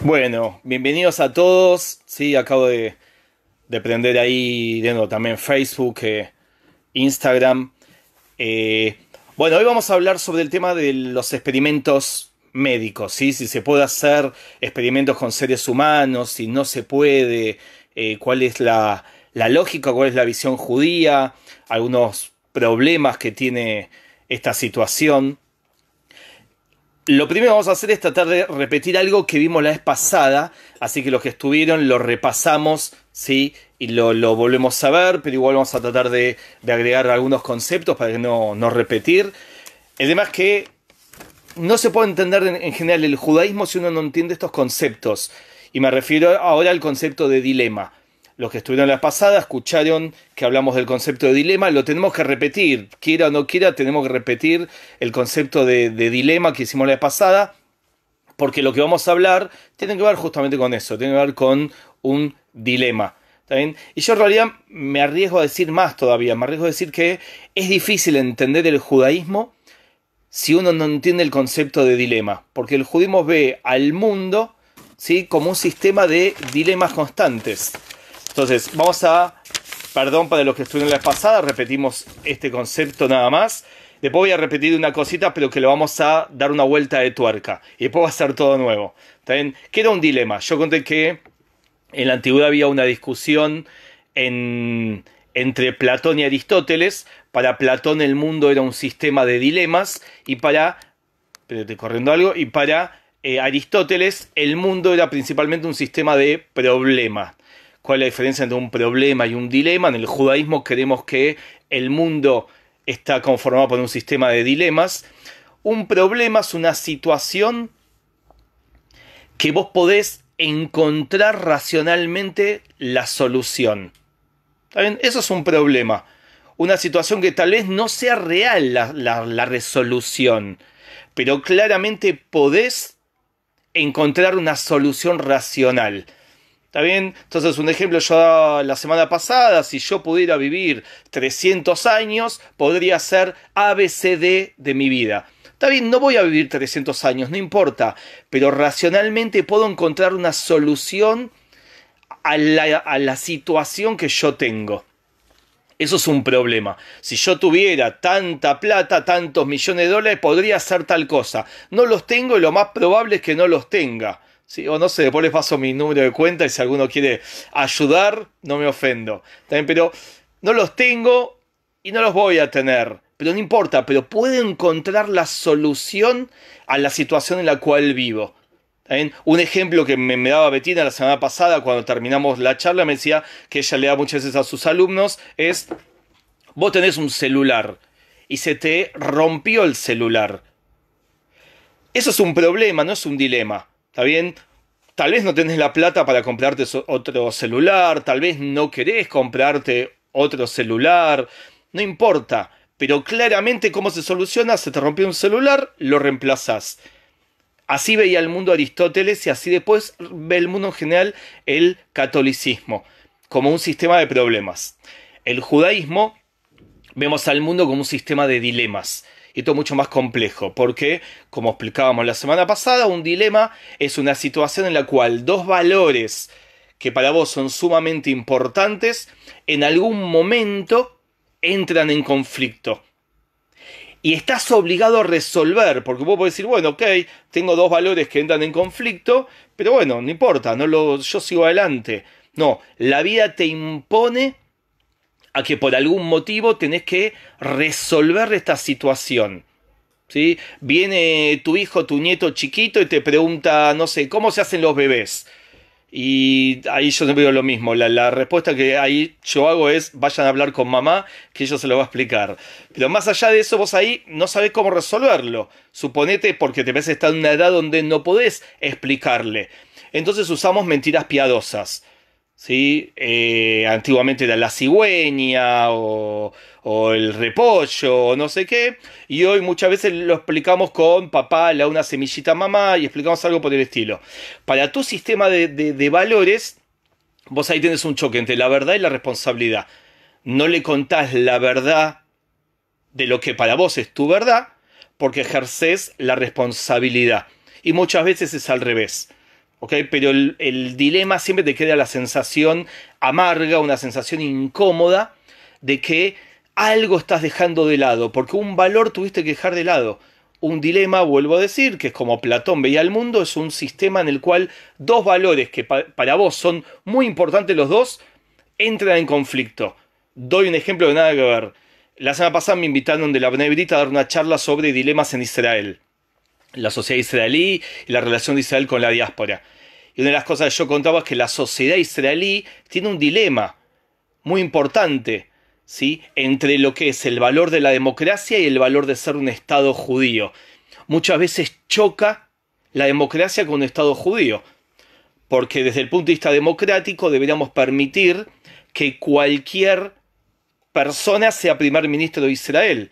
Bueno, bienvenidos a todos. Sí, acabo de prender ahí de nuevo también Facebook, Instagram. Bueno, hoy vamos a hablar sobre el tema de los experimentos médicos, ¿sí? Si se puede hacer experimentos con seres humanos, si no se puede, cuál es la lógica, cuál es la visión judía, algunos problemas que tiene esta situación. Lo primero que vamos a hacer es tratar de repetir algo que vimos la vez pasada, así que los que estuvieron lo repasamos, ¿sí? Y lo volvemos a ver, pero igual vamos a tratar de agregar algunos conceptos para que no repetir. El tema es que no se puede entender en general el judaísmo si uno no entiende estos conceptos. Y me refiero ahora al concepto de dilema. Los que estuvieron la vez pasada escucharon que hablamos del concepto de dilema, lo tenemos que repetir, quiera o no quiera, tenemos que repetir el concepto de dilema que hicimos la vez pasada, porque lo que vamos a hablar tiene que ver justamente con eso, tiene que ver con un dilema. ¿Está bien? Y yo en realidad me arriesgo a decir más todavía, me arriesgo a decir que es difícil entender el judaísmo si uno no entiende el concepto de dilema, porque el judaísmo ve al mundo, ¿sí?, como un sistema de dilemas constantes. Entonces, perdón para los que estuvieron la vez pasada, repetimos este concepto nada más. Después voy a repetir una cosita, pero que lo vamos a dar una vuelta de tuerca. Y después va a ser todo nuevo. ¿Está bien? ¿Qué era un dilema? Yo conté que en la antigüedad había una discusión entre Platón y Aristóteles. Para Platón el mundo era un sistema de dilemas y para Aristóteles el mundo era principalmente un sistema de problemas. ¿Cuál es la diferencia entre un problema y un dilema? En el judaísmo creemos que el mundo está conformado por un sistema de dilemas. Un problema es una situación que vos podés encontrar racionalmente la solución. ¿Está bien? Eso es un problema. Una situación que tal vez no sea real la resolución, pero claramente podés encontrar una solución racional. ¿Está bien? Entonces, un ejemplo, yo la semana pasada, si yo pudiera vivir 300 años, podría ser ABCD de mi vida. Está bien, no voy a vivir 300 años, no importa, pero racionalmente puedo encontrar una solución a la situación que yo tengo. Eso es un problema. Si yo tuviera tanta plata, tantos millones de dólares, podría hacer tal cosa. No los tengo y lo más probable es que no los tenga. Sí, o no sé, después les paso mi número de cuenta y si alguno quiere ayudar, no me ofendo. ¿También? Pero no los tengo y no los voy a tener. Pero no importa, pero puedo encontrar la solución a la situación en la cual vivo. ¿También? Un ejemplo que me daba Betina la semana pasada cuando terminamos la charla, me decía que ella le da muchas veces a sus alumnos, es: vos tenés un celular y se te rompió el celular. Eso es un problema, no es un dilema. ¿Está bien? Tal vez no tenés la plata para comprarte otro celular, tal vez no querés comprarte otro celular, no importa, pero claramente cómo se soluciona: se te rompió un celular, lo reemplazás. Así veía el mundo Aristóteles y así después ve el mundo en general el catolicismo, como un sistema de problemas. El judaísmo vemos al mundo como un sistema de dilemas. Y esto es mucho más complejo, porque, como explicábamos la semana pasada, un dilema es una situación en la cual dos valores que para vos son sumamente importantes, en algún momento entran en conflicto. Y estás obligado a resolver, porque vos podés decir, bueno, ok, tengo dos valores que entran en conflicto, pero bueno, no importa, yo sigo adelante. No, la vida te impone a que por algún motivo tenés que resolver esta situación. ¿Sí? Viene tu hijo, tu nieto chiquito y te pregunta, no sé, ¿cómo se hacen los bebés? Y ahí yo siempre digo lo mismo, la respuesta que ahí yo hago es: vayan a hablar con mamá, que ella se lo va a explicar. Pero más allá de eso, vos ahí no sabés cómo resolverlo. Suponete, porque te ves estar en una edad donde no podés explicarle. Entonces usamos mentiras piadosas. ¿Sí? Antiguamente era la cigüeña o el repollo o no sé qué, y hoy muchas veces lo explicamos con papá le da una semillita a mamá y explicamos algo por el estilo. Para tu sistema de valores, vos ahí tenés un choque entre la verdad y la responsabilidad. No le contás la verdad de lo que para vos es tu verdad, porque ejercés la responsabilidad, y muchas veces es al revés. ¿ok? Pero el dilema siempre te queda la sensación amarga, una sensación incómoda de que algo estás dejando de lado, porque un valor tuviste que dejar de lado. Un dilema, vuelvo a decir, que es como Platón veía el mundo, es un sistema en el cual dos valores que para vos son muy importantes los dos, entran en conflicto. Doy un ejemplo de nada que ver. La semana pasada me invitaron de la Bnei Brit a dar una charla sobre dilemas en Israel, la sociedad israelí y la relación de Israel con la diáspora. Y una de las cosas que yo contaba es que la sociedad israelí tiene un dilema muy importante, ¿sí? Entre lo que es el valor de la democracia y el valor de ser un Estado judío. Muchas veces choca la democracia con un Estado judío, porque desde el punto de vista democrático deberíamos permitir que cualquier persona sea primer ministro de Israel.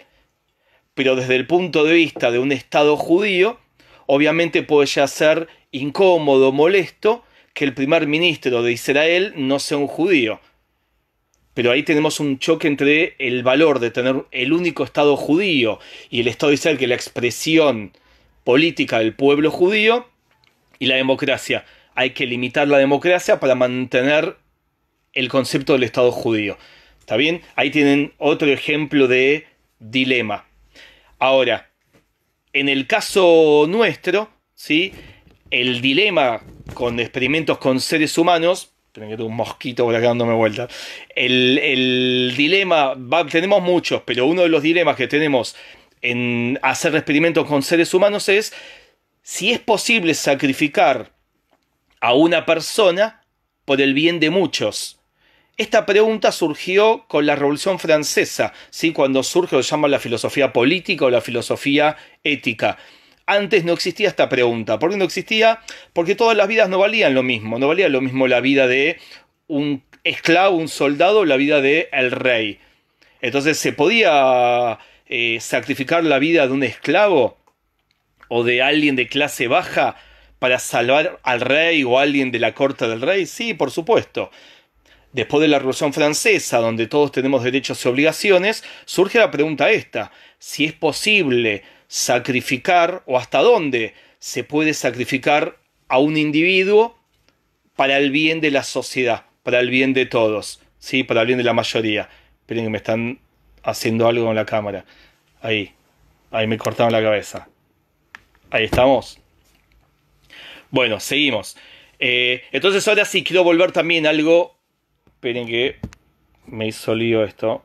Pero desde el punto de vista de un Estado judío, obviamente puede ya ser incómodo, molesto, que el primer ministro de Israel no sea un judío. Pero ahí tenemos un choque entre el valor de tener el único Estado judío y el Estado de Israel, que es la expresión política del pueblo judío, y la democracia. Hay que limitar la democracia para mantener el concepto del Estado judío. ¿Está bien? Ahí tienen otro ejemplo de dilema. Ahora, en el caso nuestro, ¿sí? El dilema con experimentos con seres humanos, tengo un mosquito por acá dándome vuelta. El dilema, tenemos muchos, pero uno de los dilemas que tenemos en hacer experimentos con seres humanos es si es posible sacrificar a una persona por el bien de muchos. Esta pregunta surgió con la Revolución Francesa, ¿sí? Cuando surge lo que llaman la filosofía política o la filosofía ética. Antes no existía esta pregunta. ¿Por qué no existía? Porque todas las vidas no valían lo mismo. No valía lo mismo la vida de un esclavo, un soldado, o la vida del rey. Entonces, ¿se podía sacrificar la vida de un esclavo o de alguien de clase baja para salvar al rey o a alguien de la corte del rey? Sí, por supuesto. Después de la Revolución Francesa, donde todos tenemos derechos y obligaciones, surge la pregunta esta: si es posible sacrificar, o hasta dónde se puede sacrificar a un individuo para el bien de la sociedad, para el bien de todos, ¿sí? Para el bien de la mayoría. Esperen que me están haciendo algo con la cámara. Ahí me cortaron la cabeza. Ahí estamos. Bueno, seguimos. Entonces ahora sí quiero volver también a algo. Esperen que me hizo lío esto.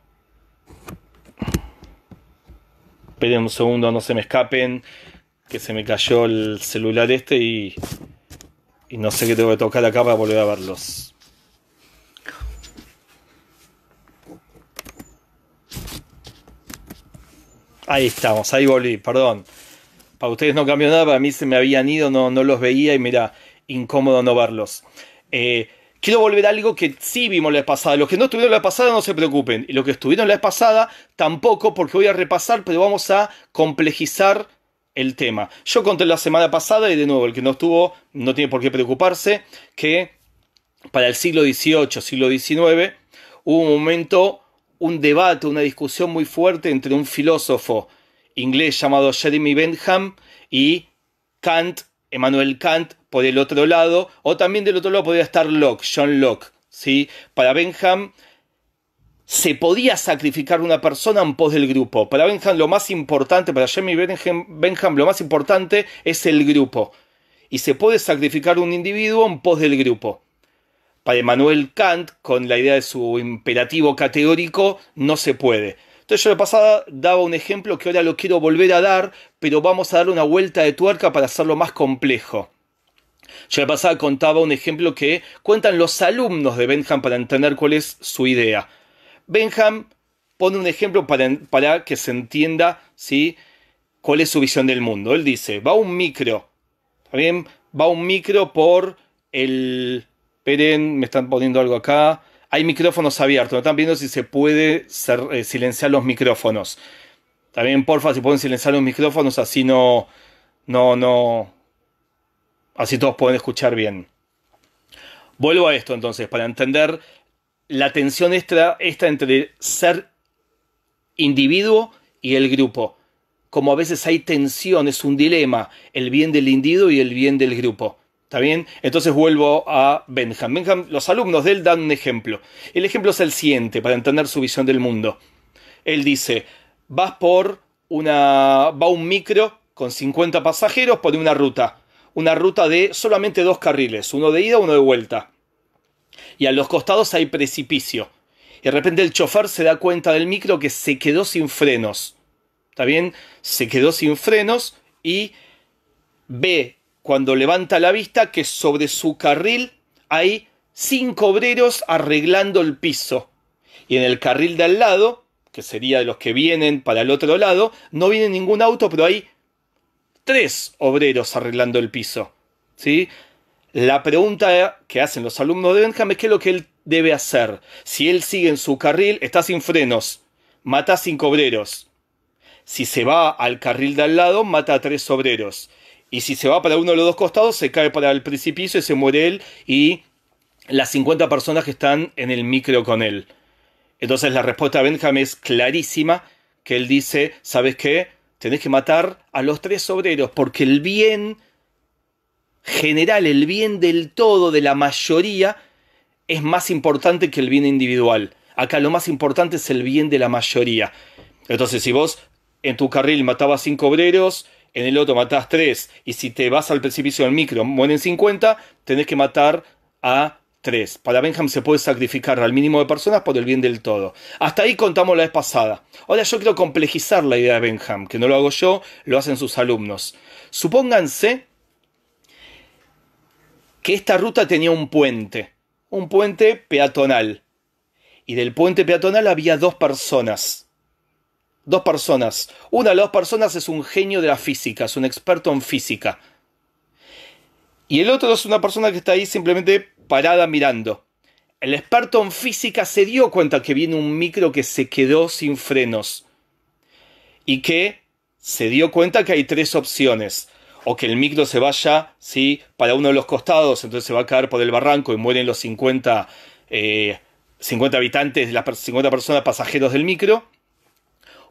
Esperen un segundo, no se me escapen, que se me cayó el celular y no sé qué tengo que tocar acá para volver a verlos. Ahí estamos, ahí volví, perdón. Para ustedes no cambió nada, para mí se me habían ido, no los veía y me era incómodo no verlos. Quiero volver a algo que sí vimos la vez pasada. Los que no estuvieron la vez pasada no se preocupen. Y los que estuvieron la vez pasada tampoco, porque voy a repasar, pero vamos a complejizar el tema. Yo conté la semana pasada, y de nuevo, el que no estuvo no tiene por qué preocuparse, que para el siglo XVIII, siglo XIX, hubo un momento, un debate, una discusión muy fuerte entre un filósofo inglés llamado Jeremy Bentham y Kant, Emmanuel Kant, por el otro lado, o también del otro lado podría estar Locke, John Locke, ¿sí? Para Bentham se podía sacrificar una persona en pos del grupo. Para Bentham lo más importante, para Jeremy Bentham lo más importante es el grupo. Y se puede sacrificar un individuo en pos del grupo. Para Emmanuel Kant, con la idea de su imperativo categórico, no se puede. Entonces yo de pasada daba un ejemplo que ahora lo quiero volver a dar, pero vamos a darle una vuelta de tuerca para hacerlo más complejo. Yo de pasada contaba un ejemplo que cuentan los alumnos de Bentham para entender cuál es su idea. Bentham pone un ejemplo para que se entienda, ¿sí?, cuál es su visión del mundo. Él dice, va un micro, ¿está bien? Va un micro por el... Esperen, me están poniendo algo acá. Hay micrófonos abiertos, me están viendo si se puede silenciar los micrófonos. También, porfa, si pueden silenciar los micrófonos, así así todos pueden escuchar bien. Vuelvo a esto entonces, para entender la tensión esta entre ser individuo y el grupo. Como a veces hay tensión, es un dilema, el bien del individuo y el bien del grupo. ¿Está bien? Entonces vuelvo a Benham. Benham, los alumnos de él dan un ejemplo. El ejemplo es el siguiente, para entender su visión del mundo. Él dice, va un micro con 50 pasajeros por una ruta de solamente 2 carriles, uno de ida, uno de vuelta. Y a los costados hay precipicio. Y de repente el chofer se da cuenta del micro que se quedó sin frenos. ¿Está bien? Se quedó sin frenos y ve, cuando levanta la vista, que sobre su carril hay 5 obreros arreglando el piso. Y en el carril de al lado, que sería de los que vienen para el otro lado, no viene ningún auto, pero hay 3 obreros arreglando el piso. ¿Sí? La pregunta que hacen los alumnos de Benham es qué es lo que él debe hacer. Si él sigue en su carril, está sin frenos, mata a 5 obreros. Si se va al carril de al lado, mata a 3 obreros. Y si se va para uno de los 2 costados, se cae para el precipicio y se muere él y las 50 personas que están en el micro con él. Entonces la respuesta de Benham es clarísima, que él dice, ¿sabes qué? Tenés que matar a los 3 obreros, porque el bien general, el bien del todo, de la mayoría, es más importante que el bien individual. Acá lo más importante es el bien de la mayoría. Entonces, si vos en tu carril matabas 5 obreros, en el otro matás 3, y si te vas al precipicio del micro, mueren 50, tenés que matar a 3. Para Benham se puede sacrificar al mínimo de personas por el bien del todo. Hasta ahí contamos la vez pasada. Ahora yo quiero complejizar la idea de Benham, que no lo hago yo, lo hacen sus alumnos. Supónganse que esta ruta tenía un puente peatonal. Y del puente peatonal había 2 personas. 2 personas. Una de las 2 personas es un genio de la física, es un experto en física. Y el otro es una persona que está ahí simplemente parada mirando. El experto en física se dio cuenta que viene un micro que se quedó sin frenos. Y que se dio cuenta que hay 3 opciones. O que el micro se vaya, ¿sí?, para uno de los costados, entonces se va a caer por el barranco y mueren los 50 habitantes, las 50 personas pasajeros del micro.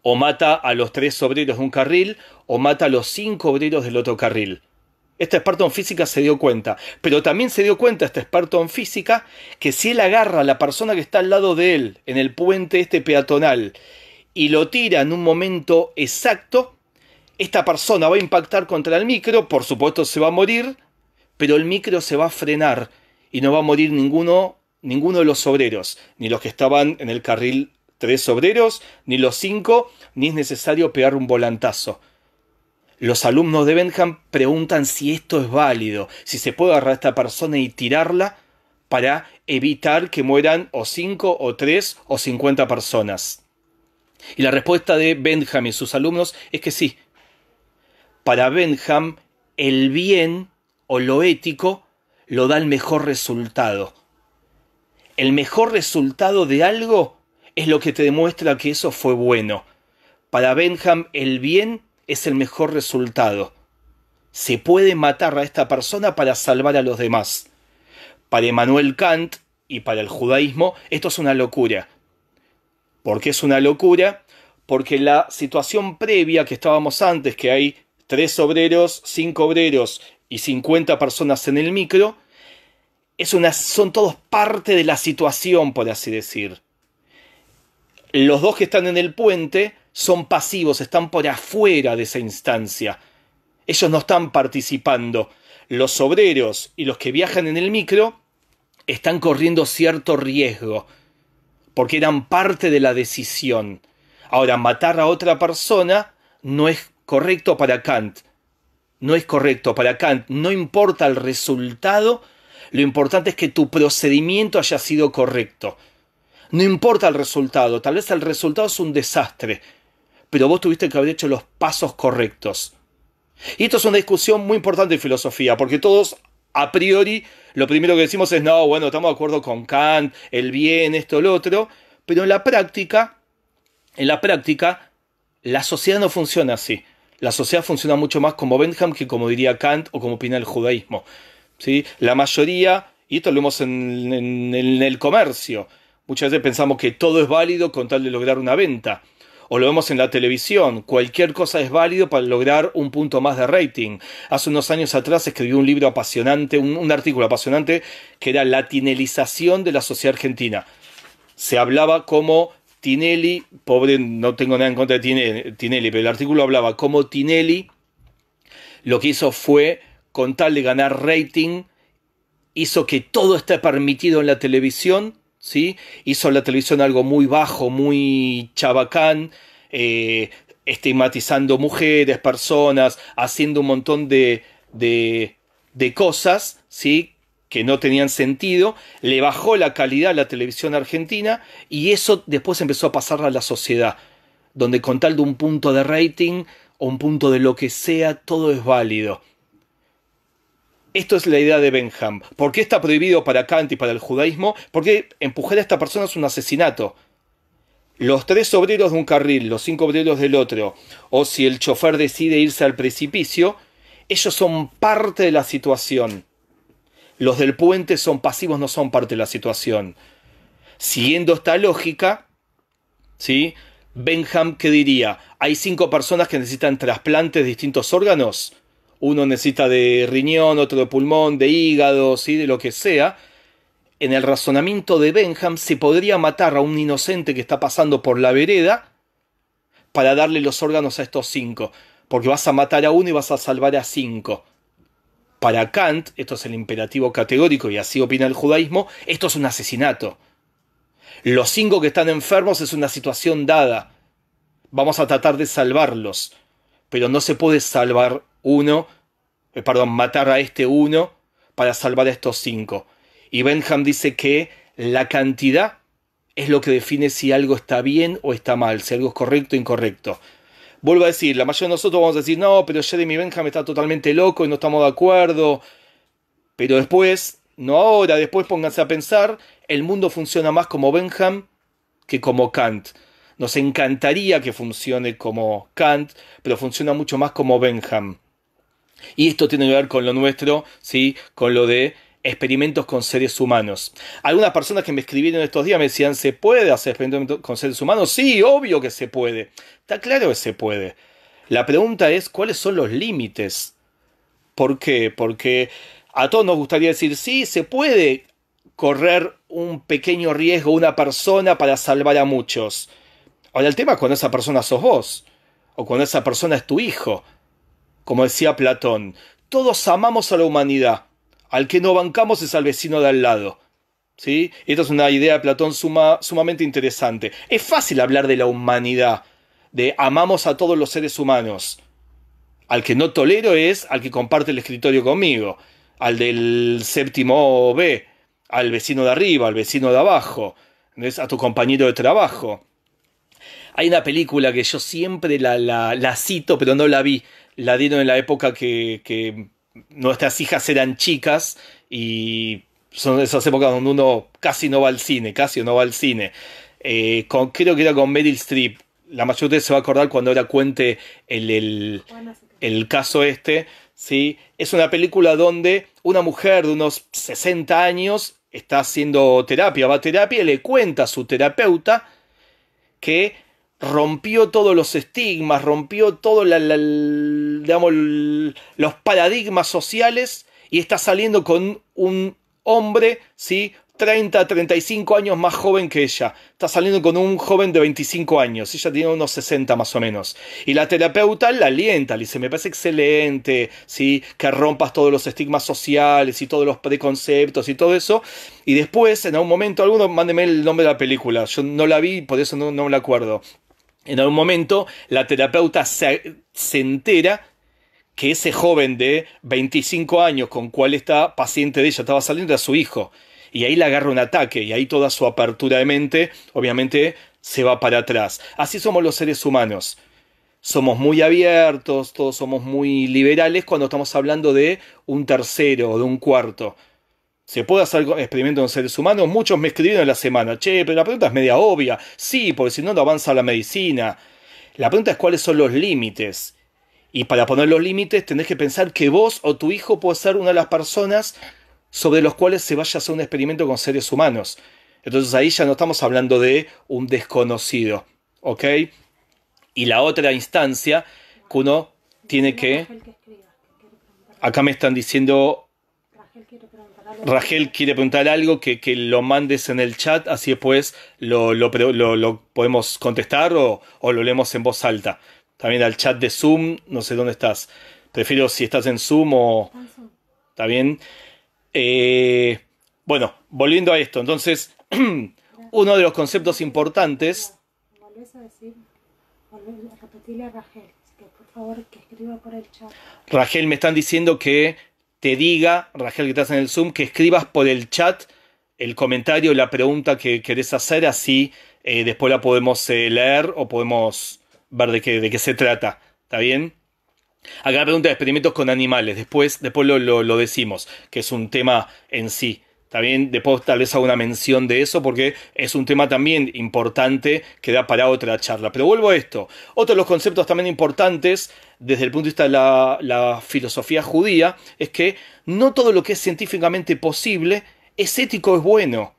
O mata a los 3 obreros de un carril, o mata a los 5 obreros del otro carril. Este experto en física se dio cuenta. Pero también se dio cuenta este experto en física que si él agarra a la persona que está al lado de él, en el puente peatonal, y lo tira en un momento exacto, esta persona va a impactar contra el micro, por supuesto se va a morir, pero el micro se va a frenar y no va a morir ninguno de los obreros, ni los que estaban en el carril 3 obreros, ni los 5, ni es necesario pegar un volantazo. Los alumnos de Benham preguntan si esto es válido, si se puede agarrar a esta persona y tirarla para evitar que mueran o 5 o 3 o 50 personas. Y la respuesta de Benham y sus alumnos es que sí. Para Benham, el bien o lo ético lo da el mejor resultado. El mejor resultado de algo es lo que te demuestra que eso fue bueno. Para Benham, el bien es el mejor resultado. Se puede matar a esta persona para salvar a los demás. Para Immanuel Kant y para el judaísmo, esto es una locura. ¿Por qué es una locura? Porque la situación previa que estábamos antes, que hay 3 obreros, 5 obreros y 50 personas en el micro, son todos parte de la situación, por así decir. Los 2 que están en el puente son pasivos, están por afuera de esa instancia. Ellos no están participando. Los obreros y los que viajan en el micro están corriendo cierto riesgo, porque eran parte de la decisión. Ahora, matar a otra persona no es correcto para Kant. No es correcto para Kant. No importa el resultado, lo importante es que tu procedimiento haya sido correcto. No importa el resultado, tal vez el resultado es un desastre, pero vos tuviste que haber hecho los pasos correctos. Y esto es una discusión muy importante en filosofía, porque todos a priori lo primero que decimos es no, bueno, estamos de acuerdo con Kant, el bien, esto, lo otro, pero en la práctica, la sociedad no funciona así. La sociedad funciona mucho más como Benham que como diría Kant o como opina el judaísmo. ¿Sí? La mayoría, y esto lo vemos en el comercio, muchas veces pensamos que todo es válido con tal de lograr una venta. O lo vemos en la televisión, cualquier cosa es válido para lograr un punto más de rating. Hace unos años atrás escribí un libro apasionante, un artículo apasionante, que era la tinelización de la sociedad argentina. Se hablaba como Tinelli, pobre, no tengo nada en contra de Tinelli, pero el artículo hablaba como Tinelli lo que hizo fue, con tal de ganar rating, hizo que todo esté permitido en la televisión, ¿sí? Hizo la televisión algo muy bajo, muy chabacán, estigmatizando mujeres, personas, haciendo un montón de cosas, ¿sí? Que no tenían sentido, le bajó la calidad a la televisión argentina y eso después empezó a pasar a la sociedad, donde con tal de un punto de rating o un punto de lo que sea, todo es válido. Esto es la idea de Benham. ¿Por qué está prohibido para Kant y para el judaísmo? Porque empujar a esta persona es un asesinato. Los 3 obreros de un carril, los 5 obreros del otro, o si el chofer decide irse al precipicio, ellos son parte de la situación. Los del puente son pasivos, no son parte de la situación. Siguiendo esta lógica, ¿sí? Benham, ¿qué diría? Hay 5 personas que necesitan trasplantes de distintos órganos. Uno necesita de riñón, otro de pulmón, de hígado, ¿sí? De lo que sea. En el razonamiento de Benham se podría matar a un inocente que está pasando por la vereda para darle los órganos a estos 5. Porque vas a matar a uno y vas a salvar a 5. Para Kant, esto es el imperativo categórico y así opina el judaísmo, esto es un asesinato. Los 5 que están enfermos es una situación dada. Vamos a tratar de salvarlos. Pero no se puede salvar matar a este uno para salvar a estos 5. Y Benham dice que la cantidad es lo que define si algo está bien o está mal, si algo es correcto o incorrecto. Vuelvo a decir, la mayoría de nosotros vamos a decir, no, pero Jeremy Benham está totalmente loco y no estamos de acuerdo. Pero después, no ahora, después pónganse a pensar, el mundo funciona más como Benham que como Kant. Nos encantaría que funcione como Kant, pero funciona mucho más como Benham. Y esto tiene que ver con lo nuestro, ¿sí? Con lo de experimentos con seres humanos. Algunas personas que me escribieron estos días me decían, ¿se puede hacer experimentos con seres humanos? Sí, obvio que se puede. Está claro que se puede. La pregunta es, ¿cuáles son los límites? ¿Por qué? Porque a todos nos gustaría decir, sí, se puede correr un pequeño riesgo una persona para salvar a muchos. Ahora el tema es cuando esa persona sos vos, o cuando esa persona es tu hijo. Como decía Platón, todos amamos a la humanidad, al que no bancamos es al vecino de al lado. ¿Sí? Esta es una idea de Platón sumamente interesante. Es fácil hablar de la humanidad, de amamos a todos los seres humanos. Al que no tolero es al que comparte el escritorio conmigo, al del séptimo B, al vecino de arriba, al vecino de abajo, a tu compañero de trabajo. Hay una película que yo siempre la cito, pero no la vi. La dieron en la época que nuestras hijas eran chicas y son esas épocas donde uno casi no va al cine, creo que era con Meryl Streep. La mayoría de ustedes se va a acordar cuando ahora cuente el caso este, ¿sí? Es una película donde una mujer de unos 60 años está haciendo terapia, va a terapia y le cuenta a su terapeuta que rompió todos los estigmas, rompió todos los paradigmas sociales y está saliendo con un hombre, ¿sí? 30, 35 años más joven que ella. Está saliendo con un joven de 25 años. Ella tiene unos 60 más o menos. Y la terapeuta la alienta, le dice, me parece excelente, ¿sí? Que rompas todos los estigmas sociales y todos los preconceptos y todo eso. Y después, en algún momento, alguno, mándeme el nombre de la película. Yo no la vi, por eso no me la acuerdo. En algún momento, la terapeuta se entera que ese joven de 25 años con cual esta paciente de ella estaba saliendo era su hijo. Y ahí le agarra un ataque y ahí toda su apertura de mente obviamente se va para atrás. Así somos los seres humanos. Somos muy abiertos, todos somos muy liberales cuando estamos hablando de un tercero o de un cuarto. ¿Se puede hacer experimentos en seres humanos? Muchos me escribieron en la semana. Che, pero la pregunta es media obvia. Sí, porque si no, no avanza la medicina. La pregunta es cuáles son los límites. Y para poner los límites tenés que pensar que vos o tu hijo puede ser una de las personas sobre los cuales se vaya a hacer un experimento con seres humanos. Entonces ahí ya no estamos hablando de un desconocido, ¿ok? Y la otra instancia que uno tiene que... Acá me están diciendo... Rachel quiere preguntar algo, que lo mandes en el chat, así después lo podemos contestar o lo leemos en voz alta. También al chat de Zoom, no sé dónde estás. Prefiero si estás en Zoom o... ¿Está bien? Bueno, volviendo a esto, entonces, uno de los conceptos importantes... Volvés a decir, a repetirle a Rachel, que por favor que escriba por el chat. Rachel, me están diciendo que te diga, Rachel que estás en el Zoom, que escribas por el chat el comentario, la pregunta que querés hacer, así después la podemos leer o podemos ver de qué se trata. ¿Está bien? Acá la pregunta de experimentos con animales, después lo decimos, que es un tema en sí. ¿Está bien? Después tal vez hago una mención de eso porque es un tema también importante que da para otra charla. Pero vuelvo a esto. Otro de los conceptos también importantes desde el punto de vista de la filosofía judía es que no todo lo que es científicamente posible es ético, es bueno.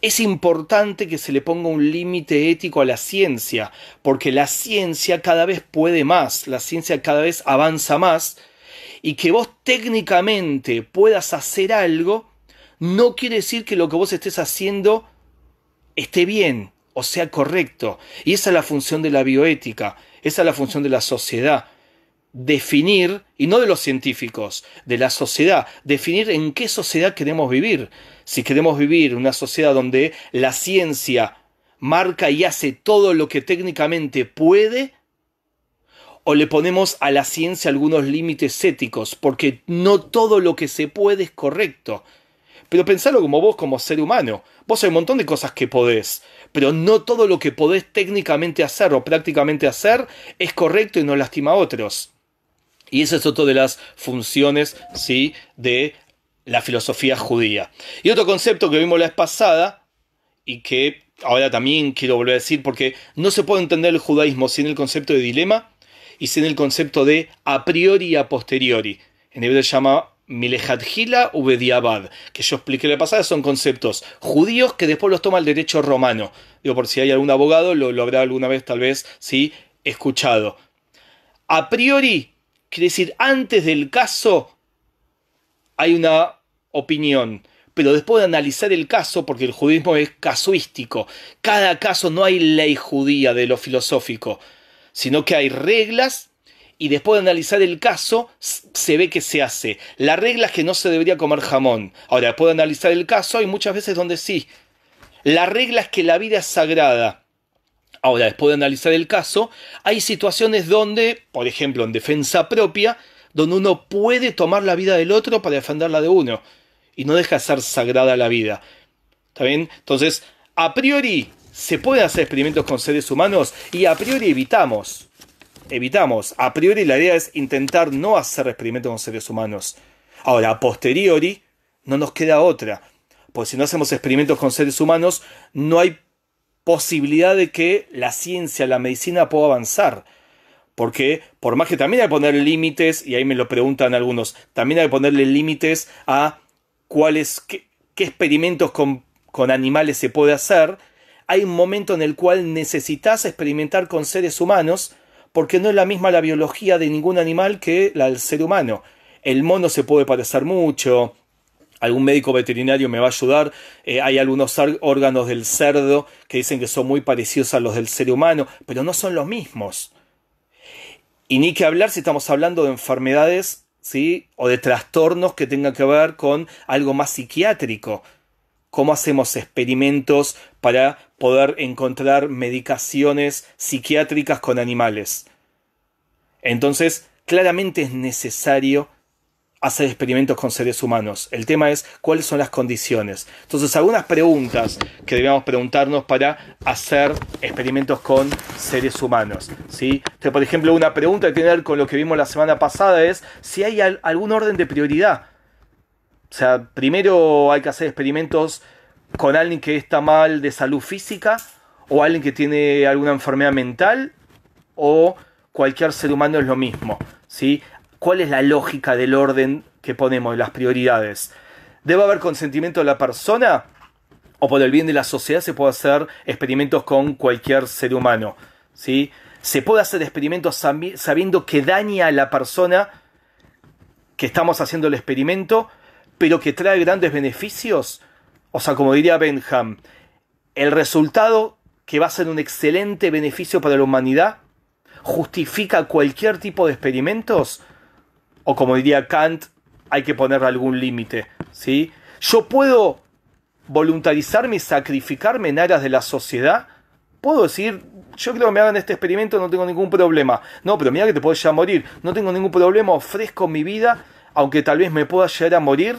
Es importante que se le ponga un límite ético a la ciencia, porque la ciencia cada vez puede más, la ciencia cada vez avanza más, y que vos técnicamente puedas hacer algo no quiere decir que lo que vos estés haciendo esté bien o sea correcto. Y esa es la función de la bioética, esa es la función de la sociedad. Definir, y no de los científicos, de la sociedad, definir en qué sociedad queremos vivir. Si queremos vivir en una sociedad donde la ciencia marca y hace todo lo que técnicamente puede, o le ponemos a la ciencia algunos límites éticos, porque no todo lo que se puede es correcto. Pero pensalo como vos, como ser humano. Vos hay un montón de cosas que podés, pero no todo lo que podés técnicamente hacer o prácticamente hacer es correcto y no lastima a otros. Y esa es otra de las funciones, ¿sí?, de la filosofía judía. Y otro concepto que vimos la vez pasada, y que ahora también quiero volver a decir, porque no se puede entender el judaísmo sin el concepto de dilema y sin el concepto de a priori y a posteriori. En hebreo se llama Milejadjila u Bediabad, que yo expliqué la pasada, son conceptos judíos que después los toma el derecho romano. Digo, por si hay algún abogado, lo habrá alguna vez tal vez, ¿sí?, escuchado. A priori quiere decir antes del caso hay una opinión, pero después de analizar el caso, porque el judaísmo es casuístico, cada caso no hay ley judía de lo filosófico, sino que hay reglas. Y después de analizar el caso, se ve que se hace. La regla es que no se debería comer jamón. Ahora, después de analizar el caso, hay muchas veces donde sí. La regla es que la vida es sagrada. Ahora, después de analizar el caso, hay situaciones donde, por ejemplo, en defensa propia, donde uno puede tomar la vida del otro para defenderla de uno. Y no deja de ser sagrada la vida. ¿Está bien? Entonces, a priori, se pueden hacer experimentos con seres humanos y a priori evitamos. A priori la idea es intentar no hacer experimentos con seres humanos. Ahora, a posteriori, no nos queda otra. Porque si no hacemos experimentos con seres humanos, no hay posibilidad de que la ciencia, la medicina pueda avanzar. Porque, por más que también hay que poner límites, y ahí me lo preguntan algunos, también hay que ponerle límites a qué experimentos con animales se puede hacer. Hay un momento en el cual necesitas experimentar con seres humanos, porque no es la misma la biología de ningún animal que la del ser humano. El mono se puede parecer mucho, algún médico veterinario me va a ayudar, hay algunos órganos del cerdo que dicen que son muy parecidos a los del ser humano, pero no son los mismos. Y ni que hablar si estamos hablando de enfermedades, ¿sí?, o de trastornos que tengan que ver con algo más psiquiátrico. ¿Cómo hacemos experimentos para poder encontrar medicaciones psiquiátricas con animales? Entonces, claramente es necesario hacer experimentos con seres humanos. El tema es cuáles son las condiciones. Entonces, algunas preguntas que debemos preguntarnos para hacer experimentos con seres humanos, ¿sí? Entonces, por ejemplo, una pregunta que tiene que ver con lo que vimos la semana pasada es si hay algún orden de prioridad. O sea, primero hay que hacer experimentos con alguien que está mal de salud física, o alguien que tiene alguna enfermedad mental, o cualquier ser humano es lo mismo, ¿sí? ¿Cuál es la lógica del orden que ponemos, las prioridades? ¿Debe haber consentimiento de la persona? ¿O por el bien de la sociedad se puede hacer experimentos con cualquier ser humano? ¿Sí? ¿Se puede hacer experimentos sabiendo que daña a la persona que estamos haciendo el experimento, pero que trae grandes beneficios? O sea, como diría Benham, el resultado, que va a ser un excelente beneficio para la humanidad, justifica cualquier tipo de experimentos. O como diría Kant, hay que poner algún límite, ¿sí? Yo puedo voluntarizarme y sacrificarme en aras de la sociedad. Puedo decir, yo creo que me hagan este experimento, no tengo ningún problema. No, pero mira que te puedes ya morir. No tengo ningún problema, ofrezco mi vida, aunque tal vez me pueda llegar a morir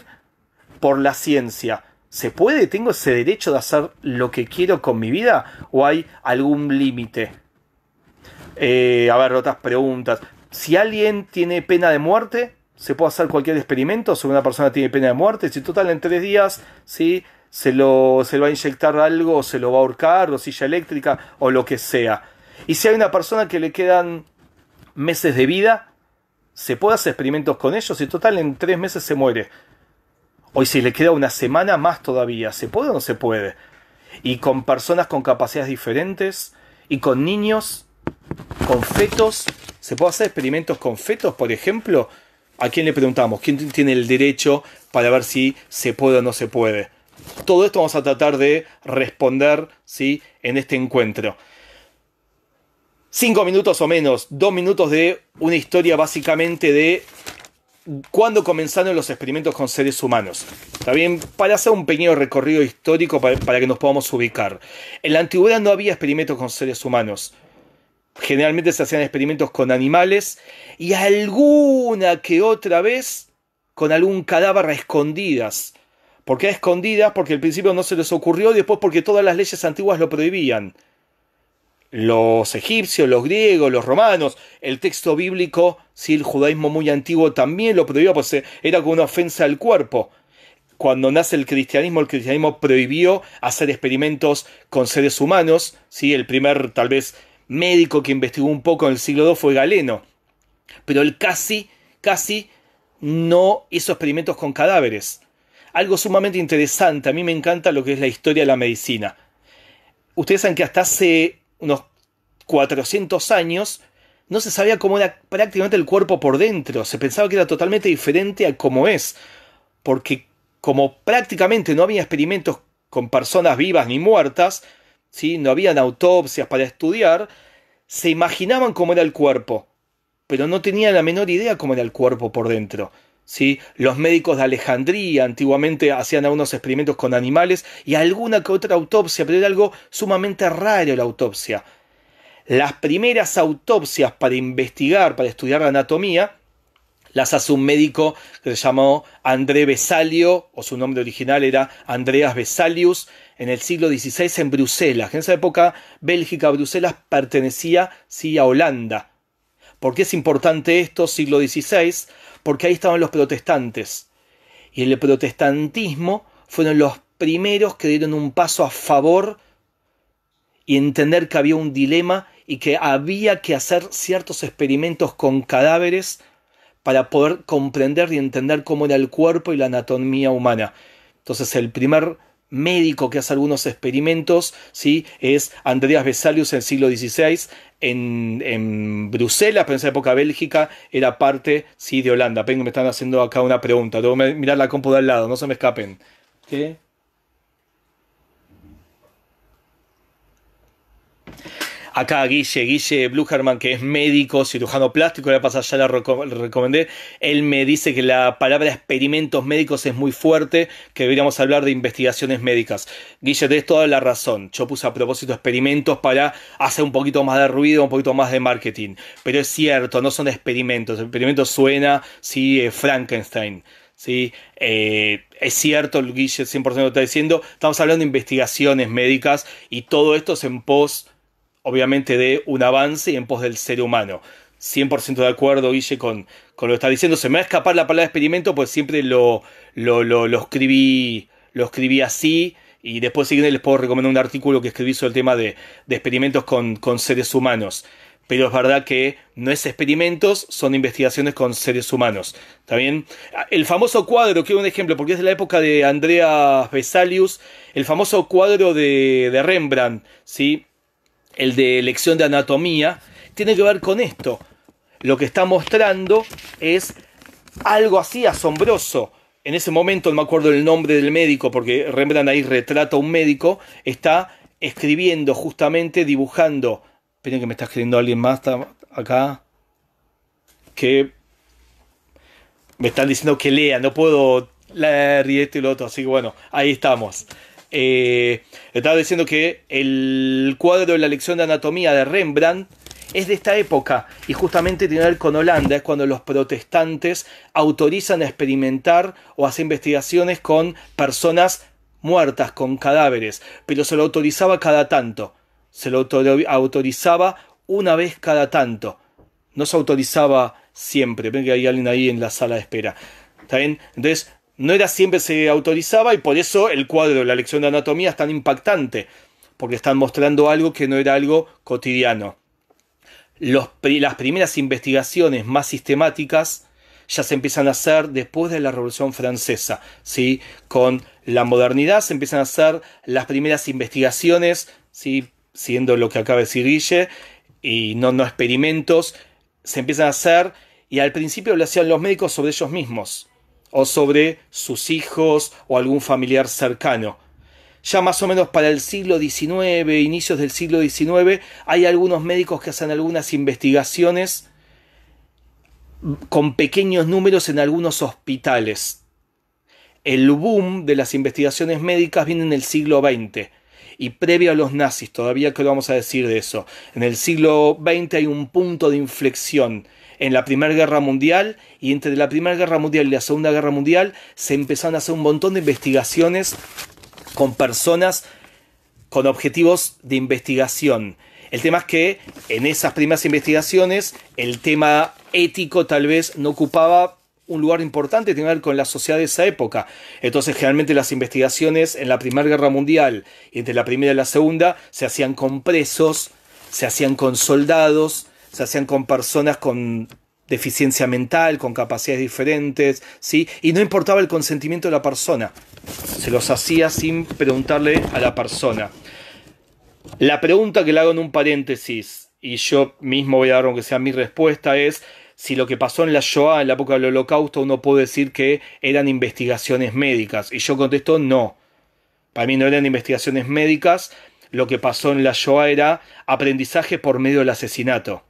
por la ciencia. ¿Se puede? ¿Tengo ese derecho de hacer lo que quiero con mi vida? ¿O hay algún límite? A ver, otras preguntas. Si alguien tiene pena de muerte, ¿se puede hacer cualquier experimento? Si una persona tiene pena de muerte, si total en 3 días, ¿sí? Se lo va a inyectar algo, o se lo va a ahorcar, o silla eléctrica, o lo que sea. Y si hay una persona que le quedan meses de vida, ¿se puede hacer experimentos con ellos? Si total en 3 meses se muere. O si le queda una semana, más todavía. ¿Se puede o no se puede? Y con personas con capacidades diferentes, y con niños, con fetos. ¿Se puede hacer experimentos con fetos, por ejemplo? ¿A quién le preguntamos? ¿Quién tiene el derecho para ver si se puede o no se puede? Todo esto vamos a tratar de responder, ¿sí?, en este encuentro. 5 minutos o menos, 2 minutos de una historia básicamente de cuándo comenzaron los experimentos con seres humanos. ¿Está bien? Para hacer un pequeño recorrido histórico para que nos podamos ubicar. En la antigüedad no había experimentos con seres humanos. Generalmente se hacían experimentos con animales y alguna que otra vez con algún cadáver a escondidas. ¿Por qué a escondidas? Porque al principio no se les ocurrió y después porque todas las leyes antiguas lo prohibían. Los egipcios, los griegos, los romanos, el texto bíblico, sí, el judaísmo muy antiguo también lo prohibió, pues era como una ofensa al cuerpo. Cuando nace el cristianismo prohibió hacer experimentos con seres humanos, ¿sí? El primer, tal vez, médico que investigó un poco en el siglo II fue Galeno. Pero él casi no hizo experimentos con cadáveres. Algo sumamente interesante, a mí me encanta lo que es la historia de la medicina. Ustedes saben que hasta hace unos 400 años no se sabía cómo era prácticamente el cuerpo por dentro. Se pensaba que era totalmente diferente a cómo es. Porque como prácticamente no había experimentos con personas vivas ni muertas, ¿sí?, no habían autopsias para estudiar, se imaginaban cómo era el cuerpo, pero no tenían la menor idea cómo era el cuerpo por dentro. ¿Sí? Los médicos de Alejandría antiguamente hacían algunos experimentos con animales y alguna que otra autopsia, pero era algo sumamente raro la autopsia. Las primeras autopsias para investigar, para estudiar la anatomía, las hace un médico que se llamó André Vesalio, o su nombre original era Andreas Vesalius, en el siglo XVI en Bruselas. En esa época Bélgica, Bruselas pertenecía, sí, a Holanda. ¿Por qué es importante esto, siglo XVI? Porque ahí estaban los protestantes. Y el protestantismo fueron los primeros que dieron un paso a favor y entender que había un dilema y que había que hacer ciertos experimentos con cadáveres para poder comprender y entender cómo era el cuerpo y la anatomía humana. Entonces el primer médico que hace algunos experimentos, ¿sí?, es Andreas Vesalius en el siglo XVI en Bruselas, pero en esa época Bélgica era parte, sí, de Holanda. Ven que me están haciendo acá una pregunta, tengo que mirar la compu de al lado, no se me escapen. ¿Qué? Acá Guille Blucherman, que es médico, cirujano plástico, la pasada ya le recomendé, él me dice que la palabra experimentos médicos es muy fuerte, que deberíamos hablar de investigaciones médicas. Guille, tenés toda la razón, yo puse a propósito experimentos para hacer un poquito más de ruido, un poquito más de marketing, pero es cierto, no son experimentos, experimentos suena, sí, Frankenstein. ¿Sí? Es cierto, el Guille 100% lo está diciendo, estamos hablando de investigaciones médicas y todo esto es en pos, obviamente, de un avance y en pos del ser humano. 100% de acuerdo, Guille, con lo que está diciendo. Se me va a escapar la palabra experimento, pues siempre lo escribí así. Y después, si quieren, les puedo recomendar un artículo que escribí sobre el tema de experimentos con seres humanos. Pero es verdad que no es experimentos, son investigaciones con seres humanos. ¿Está bien? El famoso cuadro, quiero un ejemplo, porque es de la época de Andreas Vesalius, el famoso cuadro de Rembrandt, ¿sí?, el de lección de anatomía, tiene que ver con esto. Lo que está mostrando es algo así asombroso. En ese momento, no me acuerdo el nombre del médico, porque Rembrandt ahí retrata a un médico, está escribiendo justamente, dibujando. Esperen que me está escribiendo alguien más acá, que me están diciendo que lea, no puedo leer y esto y lo otro, así que bueno, ahí estamos. Estaba diciendo que el cuadro de la lección de anatomía de Rembrandt es de esta época y justamente tiene que ver con Holanda. Es cuando los protestantes autorizan a experimentar o hacer investigaciones con personas muertas, con cadáveres, pero se lo autorizaba cada tanto, se lo autorizaba una vez cada tanto, no se autorizaba siempre. Ven que hay alguien ahí en la sala de espera, ¿está bien? Entonces no era siempre se autorizaba, y por eso el cuadro de la lección de anatomía es tan impactante, porque están mostrando algo que no era algo cotidiano. Las primeras investigaciones más sistemáticas ya se empiezan a hacer después de la Revolución Francesa, ¿sí? Con la modernidad se empiezan a hacer las primeras investigaciones, ¿sí? Siguiendo lo que acaba de decir Guille, y no experimentos, se empiezan a hacer, y al principio lo hacían los médicos sobre ellos mismos, o sobre sus hijos, o algún familiar cercano. Ya más o menos para el siglo XIX, inicios del siglo XIX, hay algunos médicos que hacen algunas investigaciones con pequeños números en algunos hospitales. El boom de las investigaciones médicas viene en el siglo XX y previo a los nazis, todavía que lo vamos a decir de eso. En el siglo XX hay un punto de inflexión en la Primera Guerra Mundial, y entre la Primera Guerra Mundial y la Segunda Guerra Mundial se empezaron a hacer un montón de investigaciones con personas con objetivos de investigación. El tema es que en esas primeras investigaciones el tema ético tal vez no ocupaba un lugar importante, tiene que ver con la sociedad de esa época. Entonces generalmente las investigaciones en la Primera Guerra Mundial y entre la Primera y la Segunda se hacían con presos, se hacían con soldados, se hacían con personas con deficiencia mental, con capacidades diferentes, ¿sí? Y no importaba el consentimiento de la persona, se los hacía sin preguntarle a la persona. La pregunta que le hago en un paréntesis, y yo mismo voy a dar aunque sea mi respuesta, es si lo que pasó en la Shoah, en la época del Holocausto, uno puede decir que eran investigaciones médicas. Y yo contesto no. Para mí no eran investigaciones médicas. Lo que pasó en la Shoah era aprendizaje por medio del asesinato.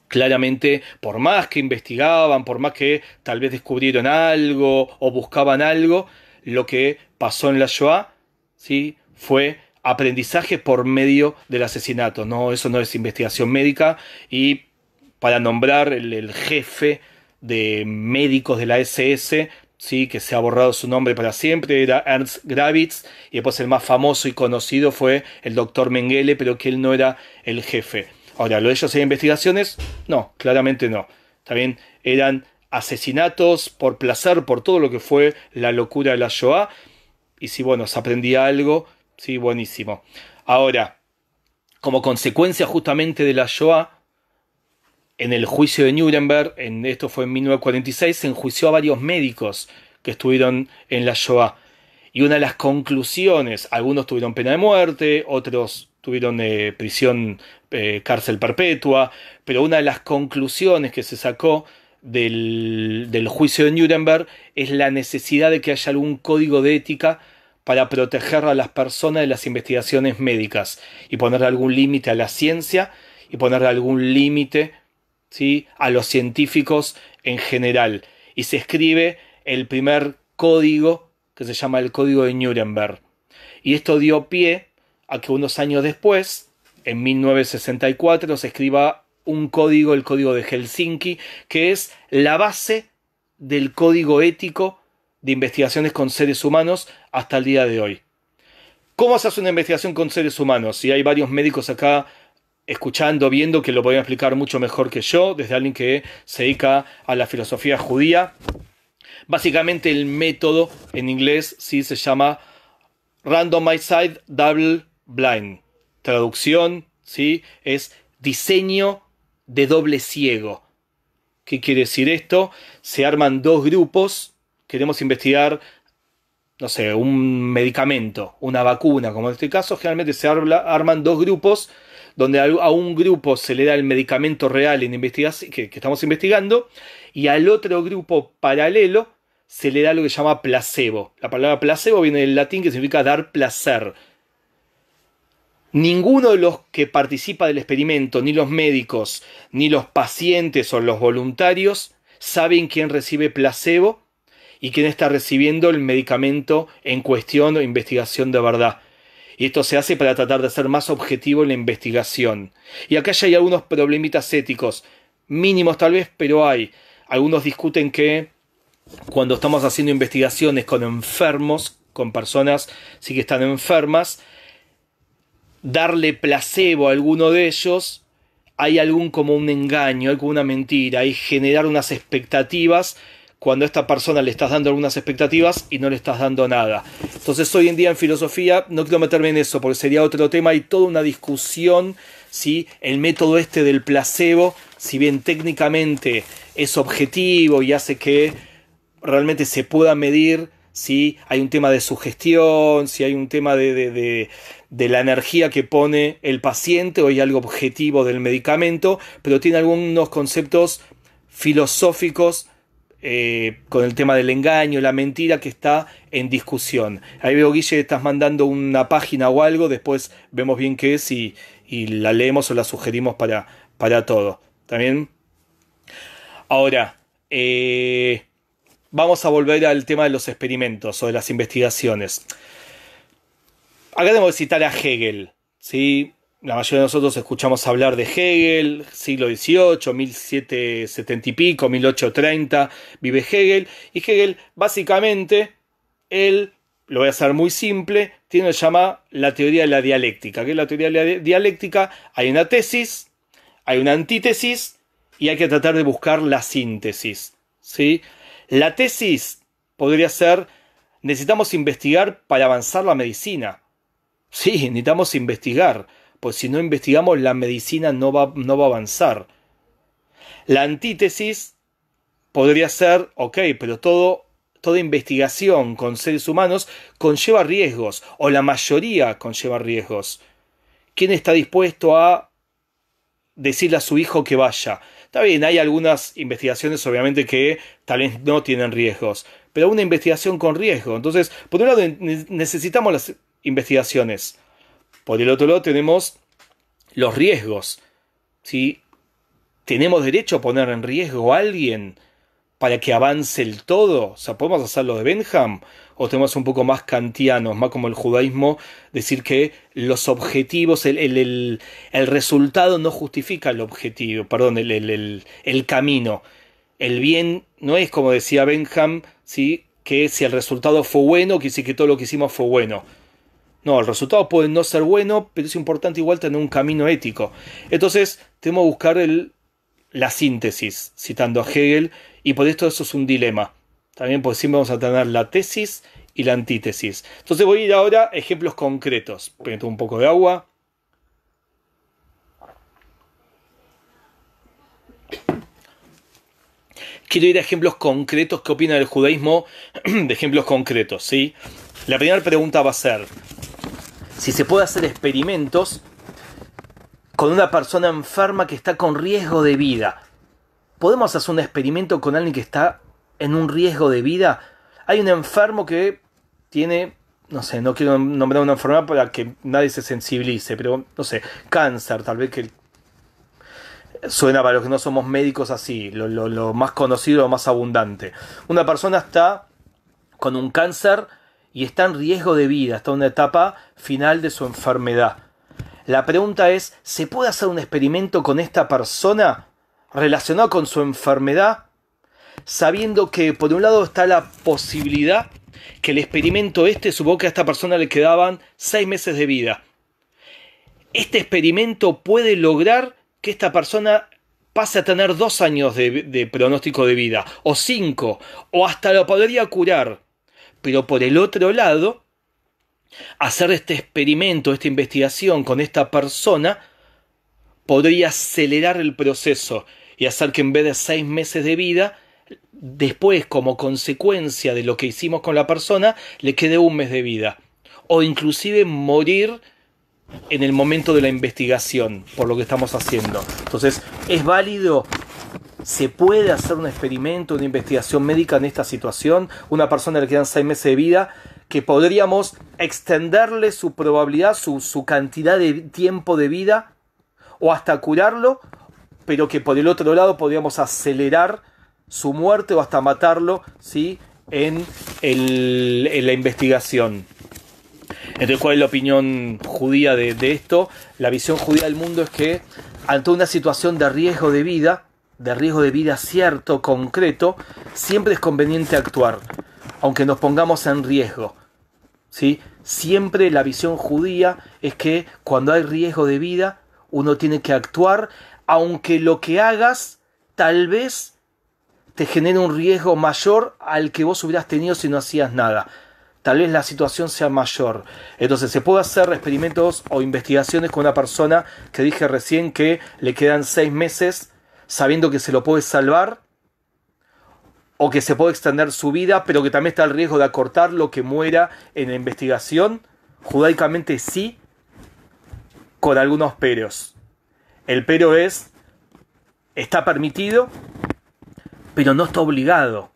Claramente, por más que investigaban, por más que tal vez descubrieron algo o buscaban algo, lo que pasó en la Shoah, ¿sí?, fue aprendizaje por medio del asesinato. No, eso no es investigación médica. Y para nombrar el jefe de médicos de la SS, ¿sí?, que se ha borrado su nombre para siempre, era Ernst Gravitz, y después el más famoso y conocido fue el doctor Mengele, pero que él no era el jefe. Ahora, ¿lo de ellos eran investigaciones? No, claramente no. También eran asesinatos por placer, por todo lo que fue la locura de la Shoah. Y si, bueno, se aprendía algo, sí, buenísimo. Ahora, como consecuencia justamente de la Shoah, en el juicio de Nuremberg, esto fue en 1946, se enjuició a varios médicos que estuvieron en la Shoah. Y una de las conclusiones, algunos tuvieron pena de muerte, otros tuvieron prisión, cárcel perpetua, pero una de las conclusiones que se sacó del juicio de Nuremberg es la necesidad de que haya algún código de ética para proteger a las personas de las investigaciones médicas y ponerle algún límite a la ciencia y ponerle algún límite, ¿sí?, a los científicos en general. Y se escribe el primer código que se llama el Código de Nuremberg. Y esto dio pie a que unos años después, en 1964, se escriba un código, el Código de Helsinki, que es la base del código ético de investigaciones con seres humanos hasta el día de hoy. ¿Cómo se hace una investigación con seres humanos? Y hay varios médicos acá escuchando, viendo, que lo podrían explicar mucho mejor que yo, desde alguien que se dedica a la filosofía judía. Básicamente el método en inglés sí se llama Randomized Double Blind. Traducción, ¿sí?, es diseño de doble ciego. ¿Qué quiere decir esto? Se arman dos grupos, queremos investigar, no sé, un medicamento, una vacuna, como en este caso, generalmente se arman dos grupos donde a un grupo se le da el medicamento real que estamos investigando, y al otro grupo paralelo se le da lo que se llama placebo. La palabra placebo viene del latín, que significa dar placer. Ninguno de los que participa del experimento, ni los médicos, ni los pacientes o los voluntarios, saben quién recibe placebo y quién está recibiendo el medicamento en cuestión o investigación de verdad. Y esto se hace para tratar de ser más objetivo en la investigación. Y acá ya hay algunos problemitas éticos, mínimos tal vez, pero hay. Algunos discuten que cuando estamos haciendo investigaciones con enfermos, con personas sí que están enfermas, darle placebo a alguno de ellos, hay algún como un engaño, hay como una mentira, hay generar unas expectativas cuando a esta persona le estás dando algunas expectativas y no le estás dando nada. Entonces hoy en día en filosofía no quiero meterme en eso porque sería otro tema, hay toda una discusión si el método este del placebo, si bien técnicamente es objetivo y hace que realmente se pueda medir, si hay un tema de sugestión, si hay un tema de la energía que pone el paciente o hay algo objetivo del medicamento, pero tiene algunos conceptos filosóficos con el tema del engaño, la mentira, que está en discusión. Ahí veo, Guille, estás mandando una página o algo, después vemos bien qué es y la leemos o la sugerimos para todo. ¿También? Ahora, vamos a volver al tema de los experimentos o de las investigaciones. Acá tenemos que citar a Hegel, ¿sí? La mayoría de nosotros escuchamos hablar de Hegel, siglo XVIII, 1770 y pico, 1830, vive Hegel. Y Hegel, básicamente, él, lo voy a hacer muy simple, tiene lo que se llama la teoría de la dialéctica. ¿Qué es la teoría de la dialéctica? Hay una tesis, hay una antítesis y hay que tratar de buscar la síntesis, ¿sí? La tesis podría ser: necesitamos investigar para avanzar la medicina. Sí, necesitamos investigar, pues si no investigamos la medicina no va a avanzar. La antítesis podría ser: ok, pero toda investigación con seres humanos conlleva riesgos, o la mayoría conlleva riesgos. ¿Quién está dispuesto a decirle a su hijo que vaya? Está bien, hay algunas investigaciones obviamente que tal vez no tienen riesgos, pero una investigación con riesgo. Entonces, por un lado necesitamos las investigaciones, por el otro lado tenemos los riesgos, ¿sí? ¿Tenemos derecho a poner en riesgo a alguien para que avance el todo? O sea, ¿podemos hacerlo de Benham? ¿O tenemos un poco más kantianos, más como el judaísmo, decir que los objetivos, el resultado no justifica el objetivo, perdón, el camino? El bien no es como decía Benham, ¿sí? Que si el resultado fue bueno, quiere decir que todo lo que hicimos fue bueno. No, el resultado puede no ser bueno, pero es importante igual tener un camino ético. Entonces, tenemos que buscar la síntesis, citando a Hegel, y por esto eso es un dilema. También porque siempre vamos a tener la tesis y la antítesis. Entonces voy a ir ahora a ejemplos concretos. Voy a tomar un poco de agua. Quiero ir a ejemplos concretos. ¿Qué opina del judaísmo de ejemplos concretos? ¿Sí? La primera pregunta va a ser si se puede hacer experimentos con una persona enferma que está con riesgo de vida. ¿Podemos hacer un experimento con alguien que está en un riesgo de vida? Hay un enfermo que tiene, no sé, no quiero nombrar una enfermedad para que nadie se sensibilice, pero no sé, cáncer, tal vez, que suena para los que no somos médicos así, lo más conocido, lo más abundante. Una persona está con un cáncer y está en riesgo de vida, está en una etapa final de su enfermedad. La pregunta es, ¿se puede hacer un experimento con esta persona relacionado con su enfermedad, sabiendo que por un lado está la posibilidad que el experimento supongo que a esta persona le quedaban 6 meses de vida? Este experimento puede lograr que esta persona pase a tener 2 años de pronóstico de vida, o 5, o hasta lo podría curar. Pero por el otro lado, hacer este experimento, esta investigación con esta persona, podría acelerar el proceso y hacer que en vez de 6 meses de vida, después, como consecuencia de lo que hicimos con la persona, le quede 1 mes de vida. O inclusive morir en el momento de la investigación por lo que estamos haciendo. Entonces, ¿es válido? ¿Se puede hacer un experimento, una investigación médica en esta situación? Una persona le quedan 6 meses de vida, que podríamos extenderle su probabilidad, su cantidad de tiempo de vida, o hasta curarlo, pero que por el otro lado podríamos acelerar su muerte o hasta matarlo, ¿sí?, en la investigación. Entonces, ¿cuál es la opinión judía de esto? La visión judía del mundo es que ante una situación de riesgo de vida cierto, concreto, siempre es conveniente actuar, aunque nos pongamos en riesgo, ¿sí? Siempre la visión judía es que cuando hay riesgo de vida, uno tiene que actuar, aunque lo que hagas tal vez te genere un riesgo mayor al que vos hubieras tenido si no hacías nada. Tal vez la situación sea mayor. Entonces se puede hacer experimentos o investigaciones con una persona que dije recién que le quedan 6 meses sabiendo que se lo puede salvar o que se puede extender su vida, pero que también está el riesgo de acortarlo, que muera en la investigación. Judaicamente sí, con algunos peros. El pero es, está permitido, pero no está obligado.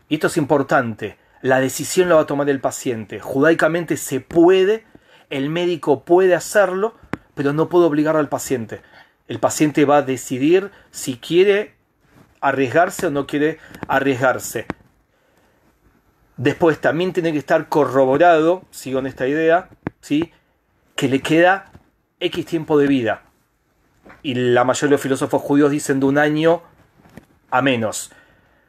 Y esto es importante. La decisión la va a tomar el paciente. Judaicamente se puede, el médico puede hacerlo, pero no puede obligar al paciente. El paciente va a decidir si quiere arriesgarse o no quiere arriesgarse. Después también tiene que estar corroborado, sigo en esta idea, ¿sí?, que le queda X tiempo de vida. Y la mayoría de los filósofos judíos dicen de 1 año a menos.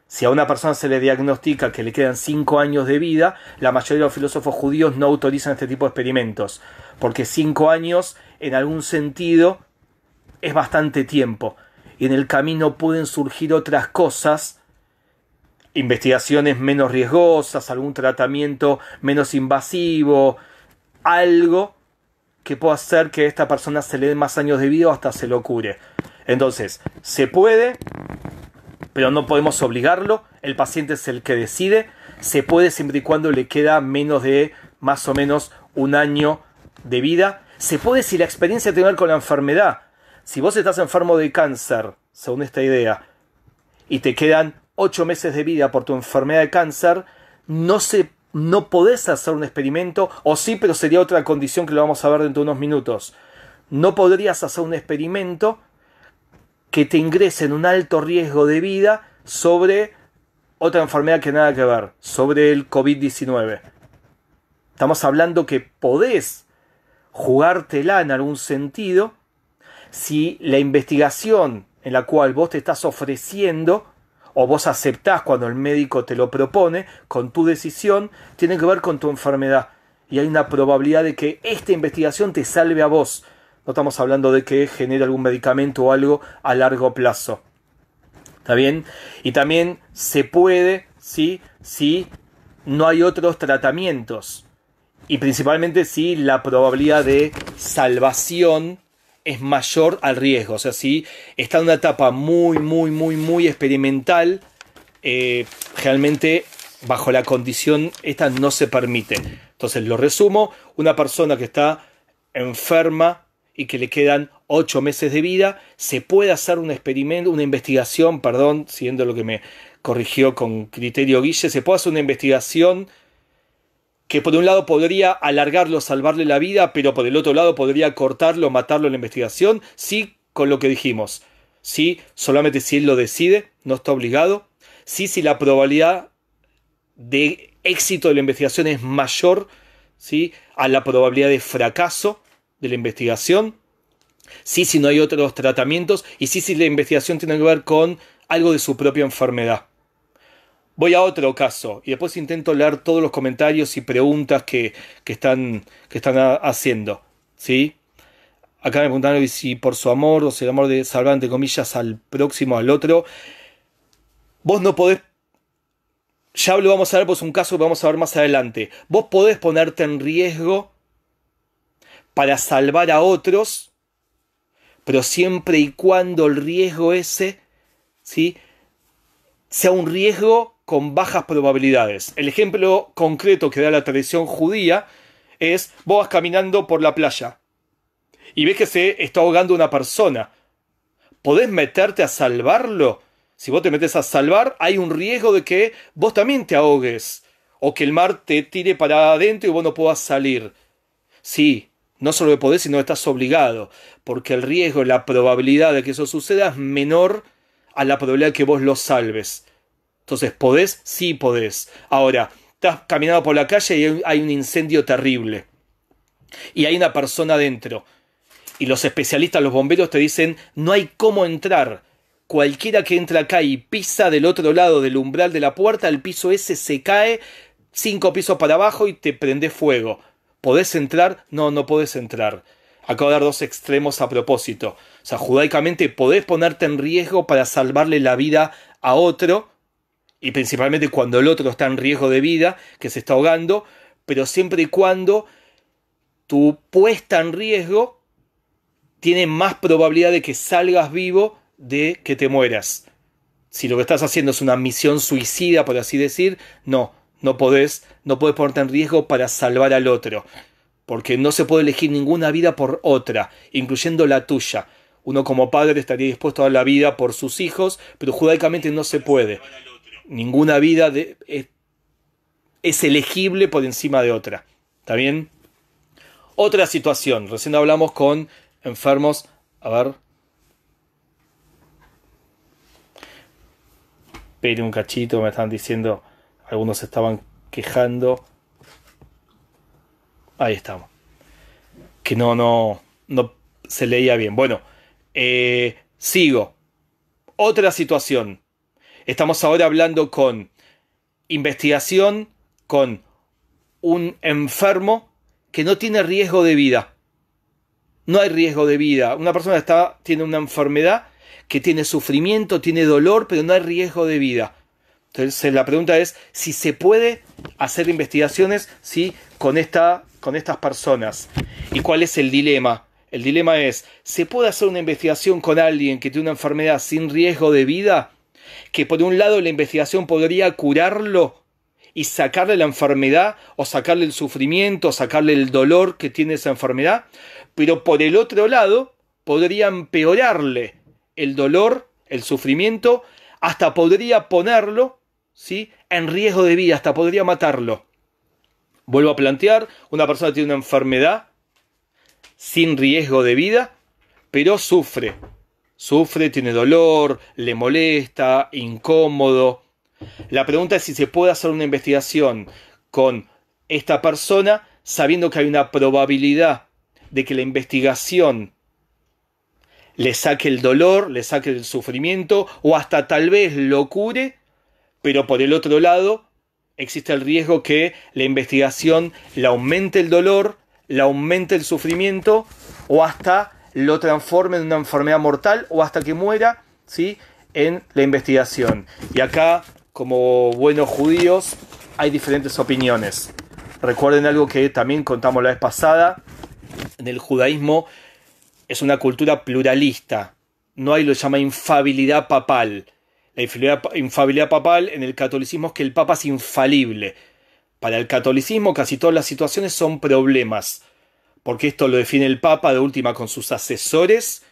Si a una persona se le diagnostica que le quedan 5 años de vida, la mayoría de los filósofos judíos no autorizan este tipo de experimentos, porque 5 años, en algún sentido, es bastante tiempo. Y en el camino pueden surgir otras cosas, investigaciones menos riesgosas, algún tratamiento menos invasivo, algo que pueda hacer que a esta persona se le den más años de vida o hasta se lo cure. Entonces, se puede, pero no podemos obligarlo. El paciente es el que decide. Se puede siempre y cuando le queda menos de más o menos 1 año de vida. Se puede si la experiencia tiene que ver con la enfermedad. Si vos estás enfermo de cáncer, según esta idea, y te quedan 8 meses de vida por tu enfermedad de cáncer, no podés hacer un experimento, o sí, pero sería otra condición que lo vamos a ver dentro de unos minutos. No podrías hacer un experimento que te ingrese en un alto riesgo de vida sobre otra enfermedad que nada que ver, sobre el COVID-19. Estamos hablando que podés jugártela en algún sentido si la investigación en la cual vos te estás ofreciendo o vos aceptás cuando el médico te lo propone con tu decisión, tiene que ver con tu enfermedad. Y hay una probabilidad de que esta investigación te salve a vos. No estamos hablando de que genere algún medicamento o algo a largo plazo. ¿Está bien? Y también se puede, ¿sí?, si no hay otros tratamientos. Y principalmente si la probabilidad de salvación es mayor al riesgo. O sea, si está en una etapa muy experimental, realmente bajo la condición esta no se permite. Entonces, lo resumo: una persona que está enferma y que le quedan 8 meses de vida, se puede hacer un experimento, una investigación, siguiendo lo que me corrigió con criterio Guille, se puede hacer una investigación que por un lado podría alargarlo, salvarle la vida, pero por el otro lado podría cortarlo, matarlo en la investigación, sí, con lo que dijimos. Sí, solamente si él lo decide, no está obligado. Sí, si la probabilidad de éxito de la investigación es mayor, ¿sí?, a la probabilidad de fracaso de la investigación. Sí, si no hay otros tratamientos. Y sí, si la investigación tiene que ver con algo de su propia enfermedad. Voy a otro caso y después intento leer todos los comentarios y preguntas que están haciendo, ¿sí? Acá me preguntaron si por su amor o si el amor de salvar, entre comillas, al próximo, al otro. Vos no podés, ya lo vamos a ver, pues un caso que vamos a ver más adelante. Vos podés ponerte en riesgo para salvar a otros, pero siempre y cuando el riesgo ese, ¿sí?, sea un riesgo con bajas probabilidades. El ejemplo concreto que da la tradición judía es: vos vas caminando por la playa, y ves que se está ahogando una persona. ¿Podés meterte a salvarlo? Si vos te metes a salvar, hay un riesgo de que vos también te ahogues, o que el mar te tire para adentro y vos no puedas salir. Sí, no solo que podés, sino que estás obligado, porque el riesgo, la probabilidad de que eso suceda es menor a la probabilidad de que vos lo salves. Entonces, ¿podés? Sí podés. Ahora, estás caminando por la calle y hay un incendio terrible. Y hay una persona adentro. Y los especialistas, los bomberos te dicen, no hay cómo entrar. Cualquiera que entra acá y pisa del otro lado del umbral de la puerta, el piso ese se cae 5 pisos para abajo y te prende fuego. ¿Podés entrar? No, no podés entrar. Acabo de dar 2 extremos a propósito. O sea, judaicamente podés ponerte en riesgo para salvarle la vida a otro, y principalmente cuando el otro está en riesgo de vida, que se está ahogando, pero siempre y cuando tu puesta en riesgo tiene más probabilidad de que salgas vivo de que te mueras. Si lo que estás haciendo es una misión suicida, por así decir, no podés ponerte en riesgo para salvar al otro, porque no se puede elegir ninguna vida por otra, incluyendo la tuya. Uno como padre estaría dispuesto a dar la vida por sus hijos, pero judaicamente no se puede. Ninguna vida es elegible por encima de otra. ¿Está bien? Otra situación. Recién hablamos con enfermos. A ver. Espere un cachito, me están diciendo. Algunos se estaban quejando. Ahí estamos. Que no se leía bien. Bueno, sigo. Otra situación. Estamos ahora hablando con investigación con un enfermo que no tiene riesgo de vida. No hay riesgo de vida. Una persona tiene una enfermedad que tiene sufrimiento, tiene dolor, pero no hay riesgo de vida. Entonces la pregunta es si se puede hacer investigaciones, ¿sí?, con estas personas. ¿Y cuál es el dilema? El dilema es, ¿se puede hacer una investigación con alguien que tiene una enfermedad sin riesgo de vida? Que por un lado la investigación podría curarlo y sacarle la enfermedad, o sacarle el sufrimiento, o sacarle el dolor que tiene esa enfermedad, pero por el otro lado podría empeorarle el dolor, el sufrimiento, hasta podría ponerlo, ¿sí?, en riesgo de vida, hasta podría matarlo. Vuelvo a plantear, una persona tiene una enfermedad sin riesgo de vida, pero sufre, tiene dolor, le molesta, incómodo. La pregunta es si se puede hacer una investigación con esta persona sabiendo que hay una probabilidad de que la investigación le saque el dolor, le saque el sufrimiento, o hasta tal vez lo cure, pero por el otro lado existe el riesgo que la investigación le aumente el dolor, le aumente el sufrimiento, o hasta lo transforme en una enfermedad mortal, o hasta que muera, ¿sí?, en la investigación. Y acá, como buenos judíos, hay diferentes opiniones. Recuerden algo que también contamos la vez pasada. En el judaísmo es una cultura pluralista. No hay lo que se llama infalibilidad papal. La infalibilidad papal en el catolicismo es que el papa es infalible. Para el catolicismo casi todas las situaciones son problemas, porque esto lo define el papa de última con sus asesores,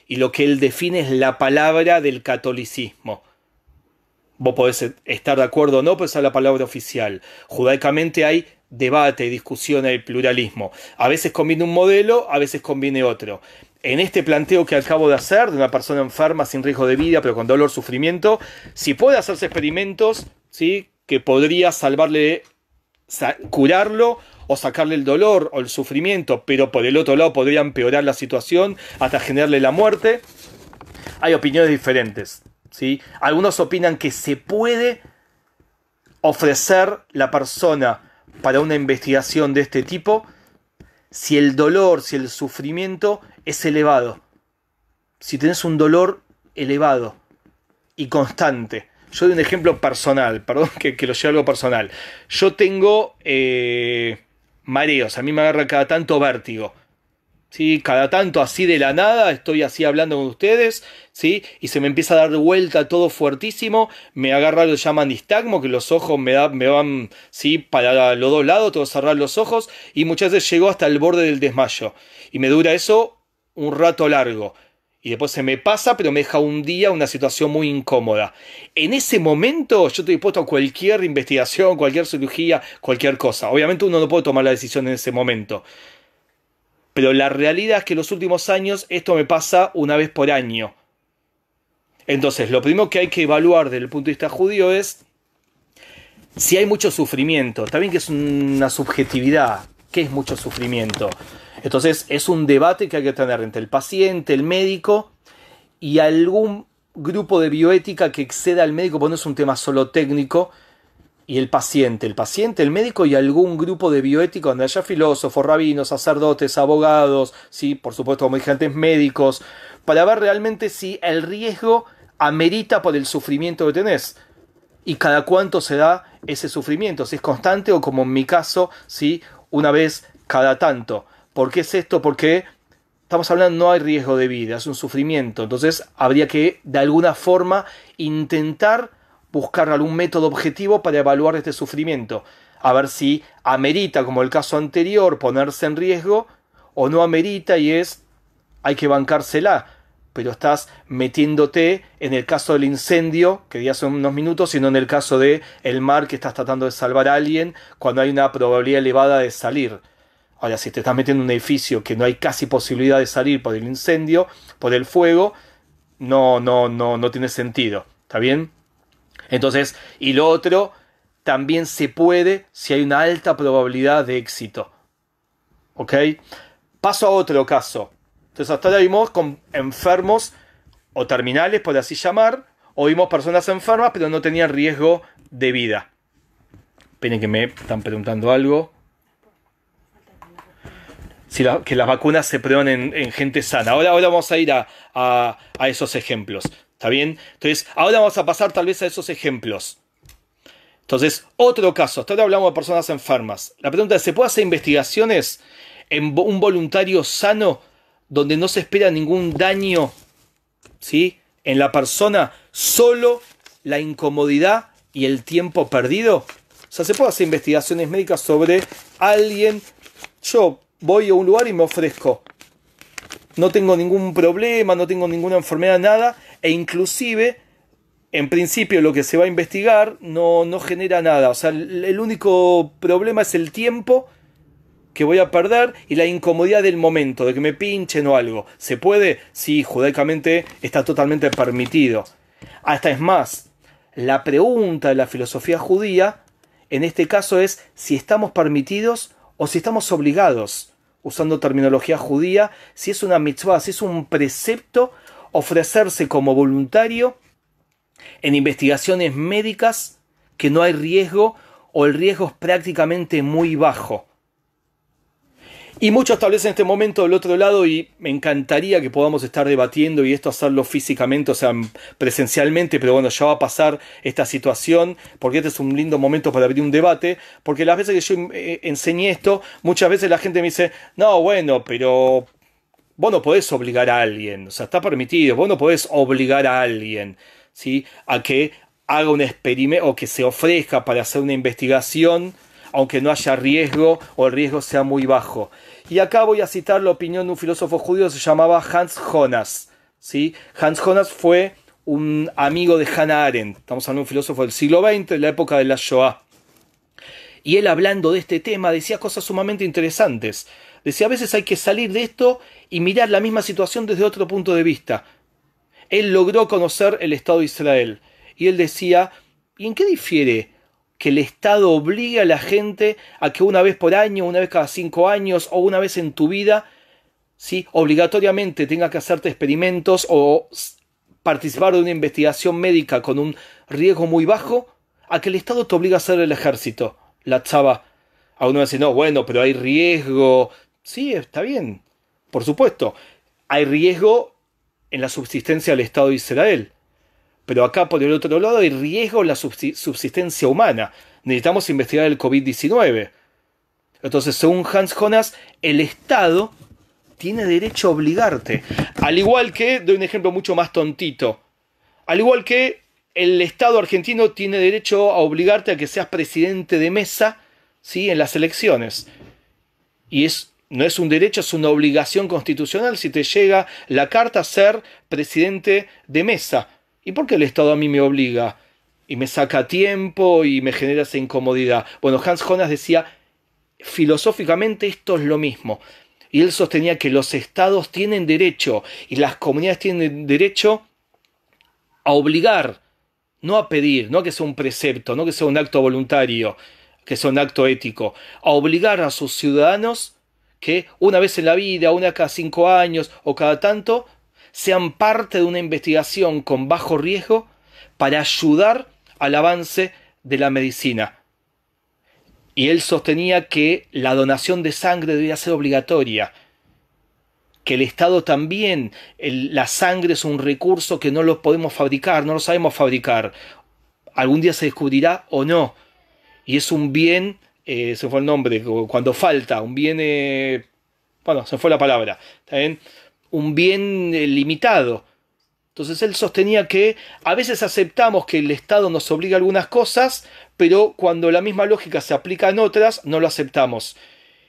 y lo que él define es la palabra del catolicismo. Vos podés estar de acuerdo o no, pero esa es la palabra oficial. Judaicamente hay debate, discusión, hay pluralismo. A veces conviene un modelo, a veces conviene otro. En este planteo que acabo de hacer, de una persona enferma sin riesgo de vida, pero con dolor, sufrimiento, si puede hacerse experimentos, ¿sí?, que podría salvarle, curarlo, o sacarle el dolor o el sufrimiento, pero por el otro lado podría empeorar la situación hasta generarle la muerte. Hay opiniones diferentes, ¿sí? Algunos opinan que se puede ofrecer la persona para una investigación de este tipo si el dolor, si el sufrimiento es elevado. Si tenés un dolor elevado y constante. Yo doy un ejemplo personal, perdón que lo lleve algo personal. Yo tengo mareos, a mí me agarra cada tanto vértigo. ¿sí? Cada tanto así de la nada estoy así hablando con ustedes, ¿sí? Y se me empieza a dar vuelta todo fuertísimo, me agarra lo que llaman nistagmo, que los ojos me van, ¿sí? Para los dos lados, tengo que cerrar los ojos, y muchas veces llego hasta el borde del desmayo. Y me dura eso un rato largo. Y después se me pasa, pero me deja un día una situación muy incómoda. En ese momento yo estoy dispuesto a cualquier investigación, cualquier cirugía, cualquier cosa. Obviamente uno no puede tomar la decisión en ese momento. Pero la realidad es que en los últimos años esto me pasa una vez por año. Entonces, lo primero que hay que evaluar desde el punto de vista judío es si hay mucho sufrimiento. También que es una subjetividad. ¿Qué es mucho sufrimiento? Entonces, es un debate que hay que tener entre el paciente, el médico y algún grupo de bioética que exceda al médico, porque no es un tema solo técnico, y el paciente, el médico y algún grupo de bioética donde haya filósofos, rabinos, sacerdotes, abogados, sí, por supuesto, como dije antes, médicos, para ver realmente si el riesgo amerita por el sufrimiento que tenés y cada cuánto se da ese sufrimiento, si es constante o como en mi caso, sí, una vez cada tanto. ¿Por qué es esto? Porque estamos hablando, no hay riesgo de vida, es un sufrimiento. Entonces habría que, de alguna forma, intentar buscar algún método objetivo para evaluar este sufrimiento. A ver si amerita, como el caso anterior, ponerse en riesgo, o no amerita y hay que bancársela. Pero estás metiéndote en el caso del incendio, que di hace unos minutos, sino en el caso de el mar, que estás tratando de salvar a alguien cuando hay una probabilidad elevada de salir. Ahora, si te estás metiendo en un edificio que no hay casi posibilidad de salir por el incendio, por el fuego, no tiene sentido. ¿Está bien? Entonces, y lo otro, también se puede si hay una alta probabilidad de éxito. ¿Ok? Paso a otro caso. Entonces, hasta ahora vimos con enfermos o terminales, por así llamar, o vimos personas enfermas, pero no tenían riesgo de vida. Esperen que me están preguntando algo. Si que las vacunas se prueban en gente sana. Ahora vamos a ir a esos ejemplos. ¿Está bien? Entonces, ahora vamos a pasar tal vez a esos ejemplos. Entonces, otro caso. Hasta ahora hablamos de personas enfermas. La pregunta es, ¿se puede hacer investigaciones en un voluntario sano donde no se espera ningún daño, ¿sí?, en la persona, solo la incomodidad y el tiempo perdido? O sea, ¿se puede hacer investigaciones médicas sobre alguien? Yo voy a un lugar y me ofrezco. No tengo ningún problema, no tengo ninguna enfermedad, nada. E inclusive, en principio, lo que se va a investigar no genera nada. O sea, el único problema es el tiempo que voy a perder y la incomodidad del momento, de que me pinchen o algo. ¿Se puede? Sí, judaicamente está totalmente permitido. Hasta es más, la pregunta de la filosofía judía, en este caso es si estamos permitidos o si estamos obligados. Usando terminología judía, si es una mitzvah, si es un precepto, ofrecerse como voluntario en investigaciones médicas que no hay riesgo o el riesgo es prácticamente muy bajo. Y muchos establecen en este momento del otro lado, y me encantaría que podamos estar debatiendo y esto hacerlo físicamente, o sea, presencialmente, pero bueno, ya va a pasar esta situación, porque este es un lindo momento para abrir un debate, porque las veces que yo enseñé esto, muchas veces la gente me dice, no, bueno, pero vos no podés obligar a alguien, o sea, está permitido, vos no podés obligar a alguien, ¿sí?, a que haga un experimento o que se ofrezca para hacer una investigación, aunque no haya riesgo o el riesgo sea muy bajo. Y acá voy a citar la opinión de un filósofo judío que se llamaba Hans Jonas, ¿sí? Hans Jonas fue un amigo de Hannah Arendt. Estamos hablando de un filósofo del siglo XX, de la época de la Shoah. Y él, hablando de este tema, decía cosas sumamente interesantes. Decía, a veces hay que salir de esto y mirar la misma situación desde otro punto de vista. Él logró conocer el Estado de Israel. Y él decía, ¿y en qué difiere que el Estado obligue a la gente a que una vez por año, una vez cada 5 años o una vez en tu vida, ¿sí?, obligatoriamente tenga que hacerte experimentos o participar de una investigación médica con un riesgo muy bajo, a que el Estado te obliga a hacer el ejército, la tzava? A uno dice, no, bueno, pero hay riesgo. Sí, está bien, por supuesto. Hay riesgo en la subsistencia del Estado de Israel. Pero acá, por el otro lado, hay riesgo en la subsistencia humana. Necesitamos investigar el COVID-19. Entonces, según Hans Jonas, el Estado tiene derecho a obligarte. Al igual que, doy un ejemplo mucho más tontito, al igual que el Estado argentino tiene derecho a obligarte a que seas presidente de mesa, ¿sí?, en las elecciones. Y no es un derecho, es una obligación constitucional si te llega la carta a ser presidente de mesa. ¿Y por qué el Estado a mí me obliga? Y me saca tiempo y me genera esa incomodidad. Bueno, Hans Jonas decía, filosóficamente esto es lo mismo. Y él sostenía que los estados tienen derecho y las comunidades tienen derecho a obligar, no a pedir, no a que sea un precepto, no que sea un acto voluntario, que sea un acto ético, a obligar a sus ciudadanos que una vez en la vida, una cada 5 años o cada tanto, sean parte de una investigación con bajo riesgo para ayudar al avance de la medicina. Y él sostenía que la donación de sangre debía ser obligatoria, que el Estado también, la sangre es un recurso que no lo podemos fabricar, no lo sabemos fabricar. Algún día se descubrirá o no. Y es un bien, se fue el nombre, cuando falta, un bien, bueno, se fue la palabra, ¿está bien? Un bien limitado. Entonces él sostenía que a veces aceptamos que el Estado nos obliga a algunas cosas, pero cuando la misma lógica se aplica en otras, no lo aceptamos.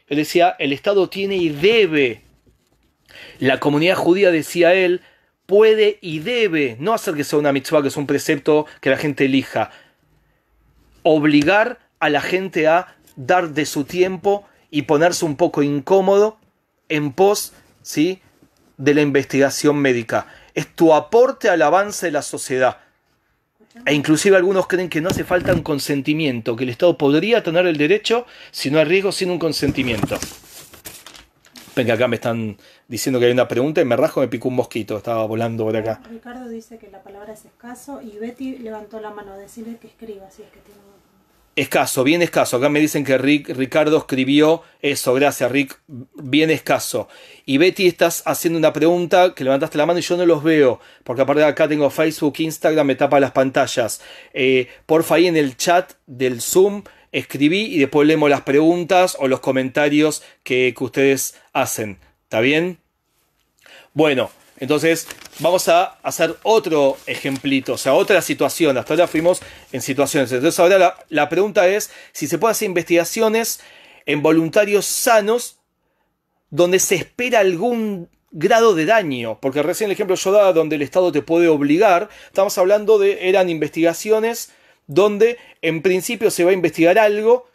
Él decía, el Estado tiene y debe. La comunidad judía, decía él, puede y debe, no hacer que sea una mitzvah, que es un precepto que la gente elija, obligar a la gente a dar de su tiempo y ponerse un poco incómodo en pos, ¿sí?, de la investigación médica. Es tu aporte al avance de la sociedad. E inclusive algunos creen que no hace falta un consentimiento, que el Estado podría tener el derecho, si no hay riesgo, sin un consentimiento. Ven que acá me están diciendo que hay una pregunta y me rajo, me picó un mosquito, estaba volando por acá. Ricardo dice que la palabra es escaso y Betty levantó la mano, decirle que escriba si es que tiene una pregunta. Escaso, bien escaso. Acá me dicen que Ricardo escribió eso. Gracias, Rick. Bien escaso. Y Betty, estás haciendo una pregunta que levantaste la mano y yo no los veo. Porque aparte de acá tengo Facebook, Instagram, me tapa las pantallas. Porfa, ahí en el chat del Zoom escribí y después leemos las preguntas o los comentarios que ustedes hacen. ¿Está bien? Bueno. Entonces, vamos a hacer otro ejemplito, o sea, otra situación. Hasta ahora fuimos en situaciones. Entonces, ahora la pregunta es si se puede hacer investigaciones en voluntarios sanos donde se espera algún grado de daño. Porque recién el ejemplo yo daba donde el Estado te puede obligar. Estamos hablando eran investigaciones donde en principio se va a investigar algo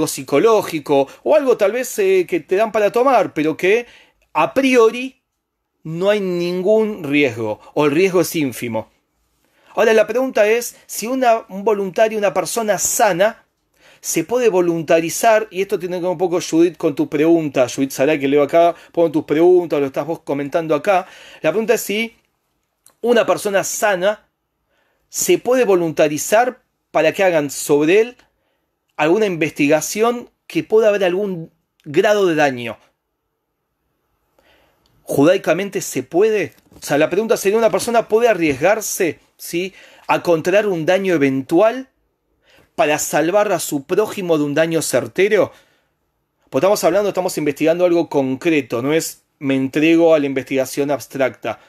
psicológico o algo tal vez que te dan para tomar, pero que a priori no hay ningún riesgo, o el riesgo es ínfimo. Ahora la pregunta es, si un voluntario, una persona sana, se puede voluntarizar, y esto tiene que ver un poco, Judith, con tu pregunta, Judith Saray, que leo acá, pongo tus preguntas, lo estás vos comentando acá. La pregunta es si una persona sana se puede voluntarizar para que hagan sobre él alguna investigación que pueda haber algún grado de daño. ¿Judaicamente se puede? O sea, la pregunta sería, ¿una persona puede arriesgarse, ¿sí?, a contraer un daño eventual para salvar a su prójimo de un daño certero? Pues estamos investigando algo concreto, no es me entrego a la investigación abstracta.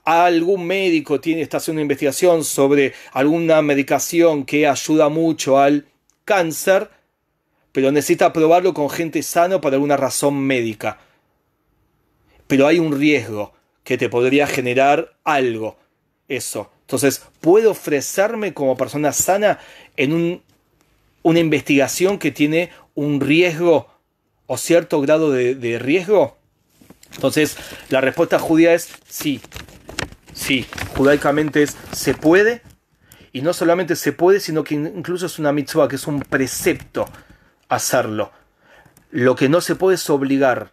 Algún médico está haciendo una investigación sobre alguna medicación que ayuda mucho al cáncer, pero necesita probarlo con gente sana por alguna razón médica. Pero hay un riesgo que te podría generar algo. Eso. Entonces, ¿puedo ofrecerme como persona sana en una investigación que tiene un riesgo o cierto grado de riesgo? Entonces, la respuesta judía es sí. Sí, judaicamente se puede. Y no solamente se puede, sino que incluso es una mitzvah, que es un precepto hacerlo. Lo que no se puede es obligar.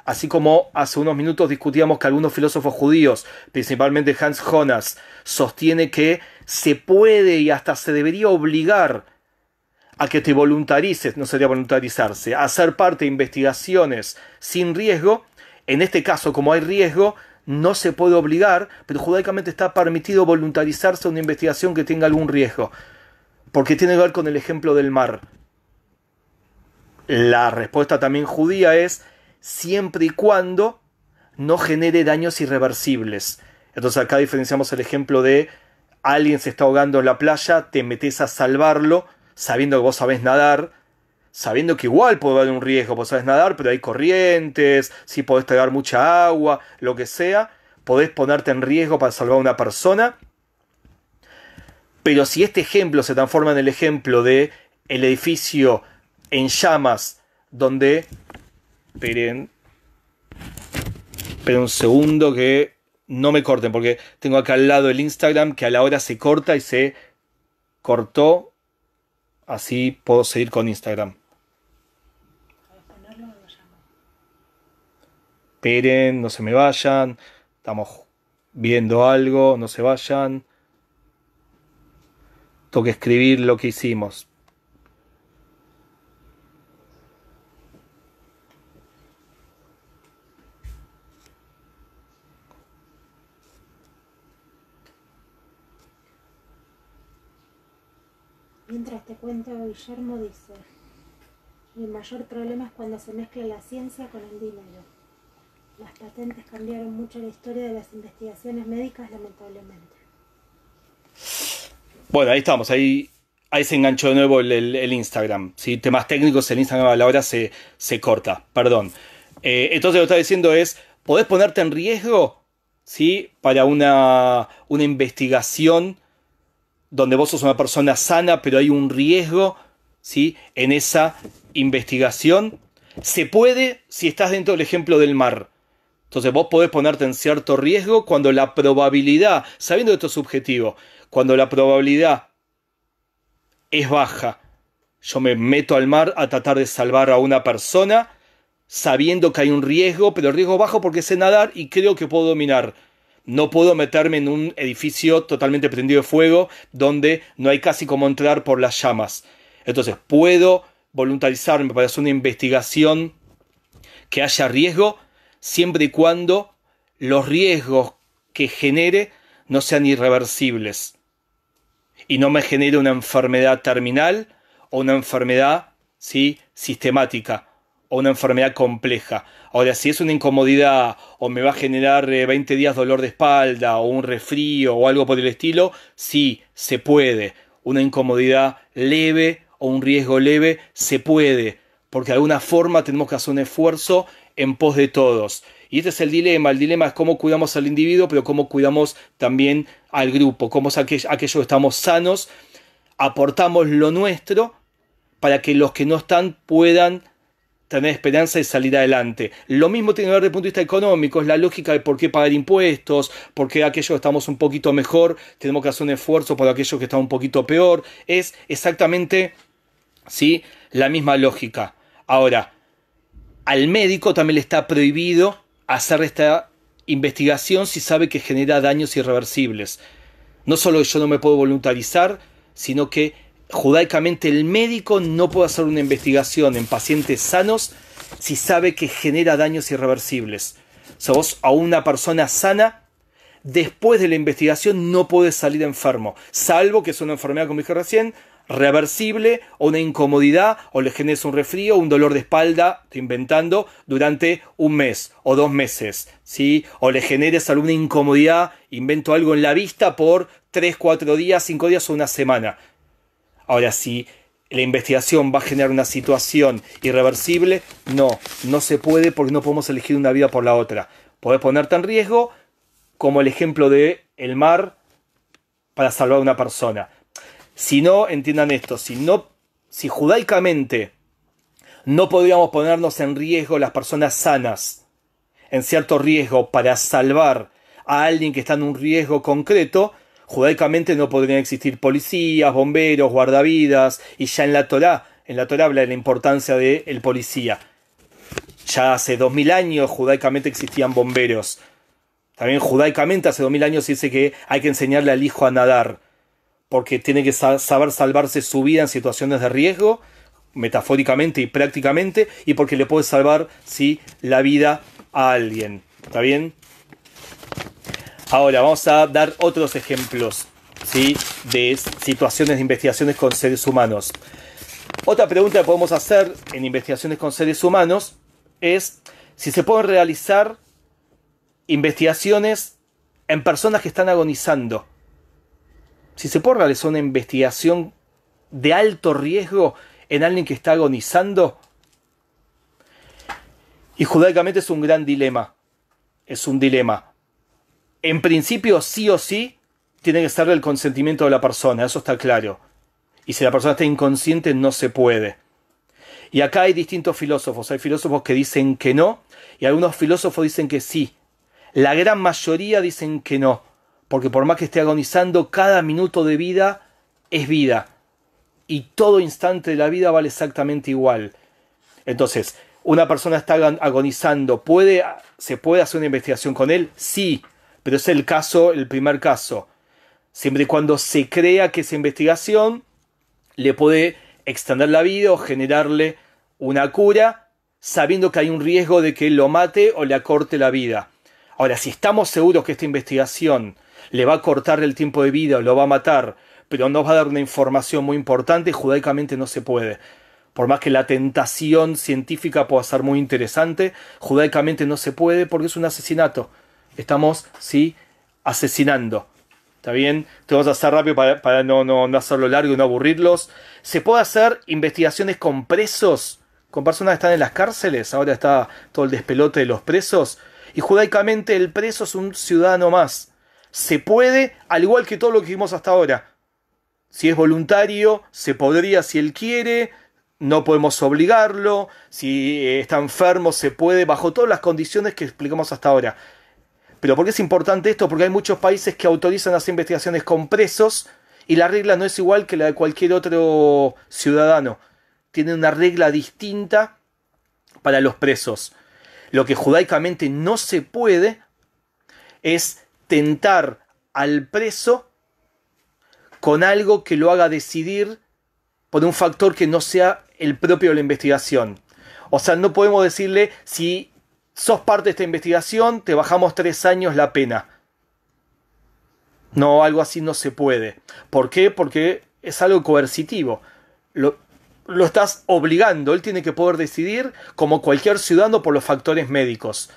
Así como hace unos minutos discutíamos que algunos filósofos judíos, principalmente Hans Jonas, sostiene que se puede y hasta se debería obligar a que te voluntarices, no sería voluntarizarse, a hacer parte de investigaciones sin riesgo. En este caso, como hay riesgo, no se puede obligar, pero judaicamente está permitido voluntarizarse a una investigación que tenga algún riesgo, porque tiene que ver con el ejemplo del mar. La respuesta también judía es siempre y cuando no genere daños irreversibles. Entonces acá diferenciamos el ejemplo de alguien se está ahogando en la playa, te metes a salvarlo, sabiendo que vos sabés nadar, sabiendo que igual puede haber un riesgo, vos sabés nadar, pero hay corrientes, si podés tragar mucha agua, lo que sea, podés ponerte en riesgo para salvar a una persona. Pero si este ejemplo se transforma en el ejemplo de el edificio en llamas, donde... Esperen un segundo que no me corten, porque tengo acá al lado el Instagram que a la hora se corta y se cortó. Así puedo seguir con Instagram. Esperen, no se me vayan. Estamos viendo algo, no se vayan. Tengo que escribir lo que hicimos. Mientras te cuento, Guillermo dice: el mayor problema es cuando se mezcla la ciencia con el dinero. Las patentes cambiaron mucho la historia de las investigaciones médicas, lamentablemente. Bueno, ahí estamos, ahí se enganchó de nuevo el Instagram. ¿Sí? Temas técnicos, el Instagram a la hora se corta, perdón. Entonces lo que está diciendo es, ¿podés ponerte en riesgo? ¿Sí? Para una investigación donde vos sos una persona sana, pero hay un riesgo, ¿sí? En esa investigación. Se puede si estás dentro del ejemplo del mar. Entonces vos podés ponerte en cierto riesgo cuando la probabilidad, sabiendo que esto es subjetivo, cuando la probabilidad es baja. Yo me meto al mar a tratar de salvar a una persona, sabiendo que hay un riesgo, pero el riesgo bajo porque sé nadar y creo que puedo dominar. No puedo meterme en un edificio totalmente prendido de fuego donde no hay casi cómo entrar por las llamas. Entonces, puedo voluntarizarme para hacer una investigación que haya riesgo, siempre y cuando los riesgos que genere no sean irreversibles y no me genere una enfermedad terminal o una enfermedad, ¿sí?, sistemática o una enfermedad compleja. Ahora, si es una incomodidad o me va a generar 20 días dolor de espalda o un resfrío o algo por el estilo, sí, se puede. Una incomodidad leve o un riesgo leve, se puede. Porque de alguna forma tenemos que hacer un esfuerzo en pos de todos. Y este es el dilema. El dilema es cómo cuidamos al individuo, pero cómo cuidamos también al grupo. Cómo aquellos que estamos sanos, aportamos lo nuestro para que los que no están puedan tener esperanza y salir adelante. Lo mismo tiene que ver desde el punto de vista económico, es la lógica de por qué pagar impuestos, por qué aquellos que estamos un poquito mejor tenemos que hacer un esfuerzo por aquellos que están un poquito peor. Es exactamente, ¿sí?, la misma lógica. Ahora, al médico también le está prohibido hacer esta investigación si sabe que genera daños irreversibles. No solo que yo no me puedo voluntarizar, sino que judaicamente el médico no puede hacer una investigación en pacientes sanos si sabe que genera daños irreversibles. O sea, vos a una persona sana, después de la investigación no puedes salir enfermo, salvo que es una enfermedad, como dije recién, reversible o una incomodidad o le generes un resfrío o un dolor de espalda, estoy inventando, durante un mes o 2 meses, ¿sí? O le generes alguna incomodidad, invento algo en la vista por 3, 4 días, 5 días o una semana. Ahora, si la investigación va a generar una situación irreversible, no se puede porque no podemos elegir una vida por la otra. Podés ponerte en riesgo, como el ejemplo de el mar, para salvar a una persona. Si no, entiendan esto, si judaicamente no podríamos ponernos en riesgo las personas sanas, en cierto riesgo para salvar a alguien que está en un riesgo concreto, judaicamente no podrían existir policías, bomberos, guardavidas, y ya en la Torá habla de la importancia del policía. Ya hace 2000 años judaicamente existían bomberos. También judaicamente hace 2000 años se dice que hay que enseñarle al hijo a nadar, porque tiene que saber salvarse su vida en situaciones de riesgo, metafóricamente y prácticamente, y porque le puede salvar, sí, la vida a alguien. ¿Está bien? Ahora vamos a dar otros ejemplos, ¿sí?, de situaciones de investigaciones con seres humanos. Otra pregunta que podemos hacer en investigaciones con seres humanos es si se pueden realizar investigaciones en personas que están agonizando. Si se puede realizar una investigación de alto riesgo en alguien que está agonizando, y judaicamente es un gran dilema. Es un dilema. En principio, sí o sí, tiene que ser el consentimiento de la persona, eso está claro. Y si la persona está inconsciente, no se puede. Y acá hay distintos filósofos. Hay filósofos que dicen que no, y algunos filósofos dicen que sí. La gran mayoría dicen que no, porque por más que esté agonizando, cada minuto de vida es vida. Y todo instante de la vida vale exactamente igual. Entonces, una persona está agonizando, ¿se puede hacer una investigación con él? Sí, pero es el primer caso. Siempre y cuando se crea que esa investigación le puede extender la vida o generarle una cura, sabiendo que hay un riesgo de que lo mate o le acorte la vida. Ahora, si estamos seguros que esta investigación le va a cortar el tiempo de vida o lo va a matar, pero nos va a dar una información muy importante, judaicamente no se puede. Por más que la tentación científica pueda ser muy interesante, judaicamente no se puede porque es un asesinato. Estamos, sí, asesinando. ¿Está bien? Te vamos a hacer rápido para no hacerlo largo y no aburrirlos. ¿Se puede hacer investigaciones con presos? Con personas que están en las cárceles. Ahora está todo el despelote de los presos. Y judaicamente el preso es un ciudadano más. Se puede, al igual que todo lo que vimos hasta ahora. Si es voluntario, se podría si él quiere. No podemos obligarlo. Si está enfermo, se puede, bajo todas las condiciones que explicamos hasta ahora. ¿Pero por qué es importante esto? Porque hay muchos países que autorizan hacer investigaciones con presos y la regla no es igual que la de cualquier otro ciudadano. Tienen una regla distinta para los presos. Lo que judaicamente no se puede es tentar al preso con algo que lo haga decidir por un factor que no sea el propio de la investigación. O sea, no podemos decirle, si sos parte de esta investigación, te bajamos 3 años la pena. No, algo así no se puede. ¿Por qué? Porque es algo coercitivo. Lo estás obligando. Él tiene que poder decidir como cualquier ciudadano por los factores médicos.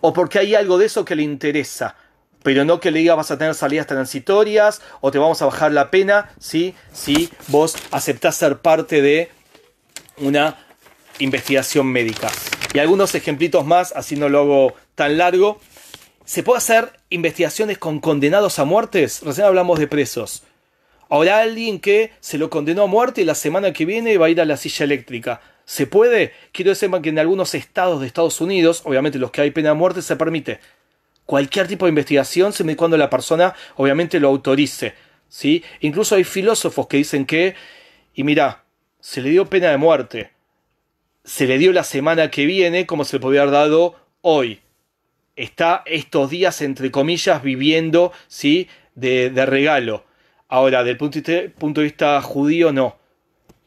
O porque hay algo de eso que le interesa. Pero no que le diga vas a tener salidas transitorias o te vamos a bajar la pena si vos aceptás ser parte de una investigación médica. Y algunos ejemplitos más, así no lo hago tan largo. ¿Se puede hacer investigaciones con condenados a muertes? Recién hablamos de presos. Ahora alguien que se lo condenó a muerte y la semana que viene va a ir a la silla eléctrica. ¿Se puede? Quiero decir que en algunos estados de Estados Unidos, obviamente los que hay pena de muerte, se permite cualquier tipo de investigación siempre y cuando la persona obviamente lo autorice, ¿sí? Incluso hay filósofos que dicen que, y mirá, se le dio pena de muerte, se le dio la semana que viene como se le podría haber dado hoy. Está estos días, entre comillas, viviendo, ¿sí?, de regalo. Ahora, desde el punto de vista judío, no.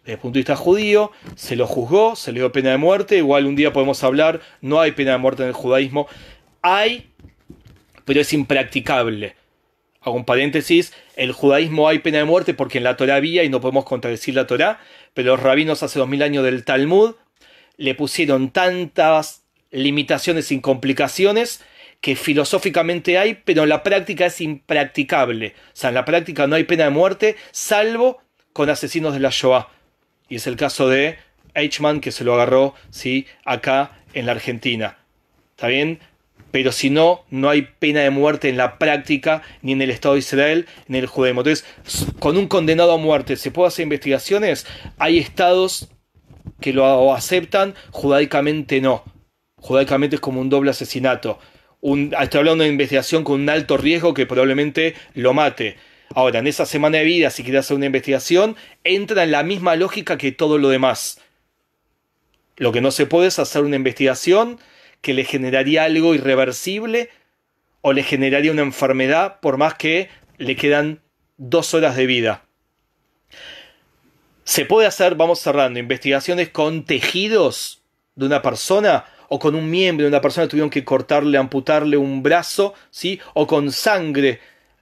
Desde el punto de vista judío, se lo juzgó, se le dio pena de muerte. Igual un día podemos hablar, no hay pena de muerte en el judaísmo. Hay, pero es impracticable. Hago un paréntesis, el judaísmo hay pena de muerte porque en la Torá había y no podemos contradecir la Torá, pero los rabinos hace 2000 años del Talmud le pusieron tantas limitaciones sin complicaciones que filosóficamente hay, pero en la práctica es impracticable. O sea, en la práctica no hay pena de muerte, salvo con asesinos de la Shoah. Y es el caso de Eichmann, que se lo agarró, ¿sí?, acá en la Argentina. ¿Está bien? Pero si no, no hay pena de muerte en la práctica, ni en el Estado de Israel, ni en el judaísmo. Entonces, con un condenado a muerte, ¿se puede hacer investigaciones? Hay estados que lo aceptan, judaicamente no. Judaicamente es como un doble asesinato. Estoy hablando de una investigación con un alto riesgo que probablemente lo mate. Ahora, en esa semana de vida, si quieres hacer una investigación, entra en la misma lógica que todo lo demás. Lo que no se puede es hacer una investigación que le generaría algo irreversible o le generaría una enfermedad por más que le quedan 2 horas de vida. Se puede hacer, vamos cerrando, investigaciones con tejidos de una persona o con un miembro de una persona, tuvieron que cortarle, amputarle un brazo, ¿sí?, o con sangre,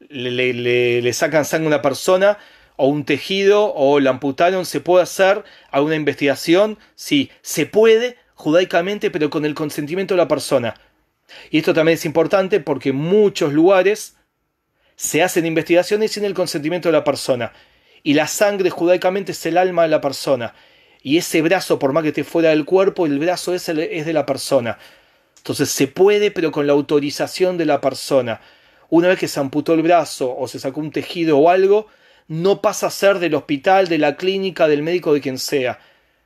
le sacan sangre a una persona o un tejido o la amputaron. ¿Se puede hacer alguna investigación? Sí, se puede judaicamente, pero con el consentimiento de la persona. Y esto también es importante porque en muchos lugares se hacen investigaciones sin el consentimiento de la persona. Y la sangre judaicamente es el alma de la persona. Y ese brazo, por más que esté fuera del cuerpo, el brazo es de la persona. Entonces se puede, pero con la autorización de la persona. Una vez que se amputó el brazo o se sacó un tejido o algo, no pasa a ser del hospital, de la clínica, del médico, de quien sea.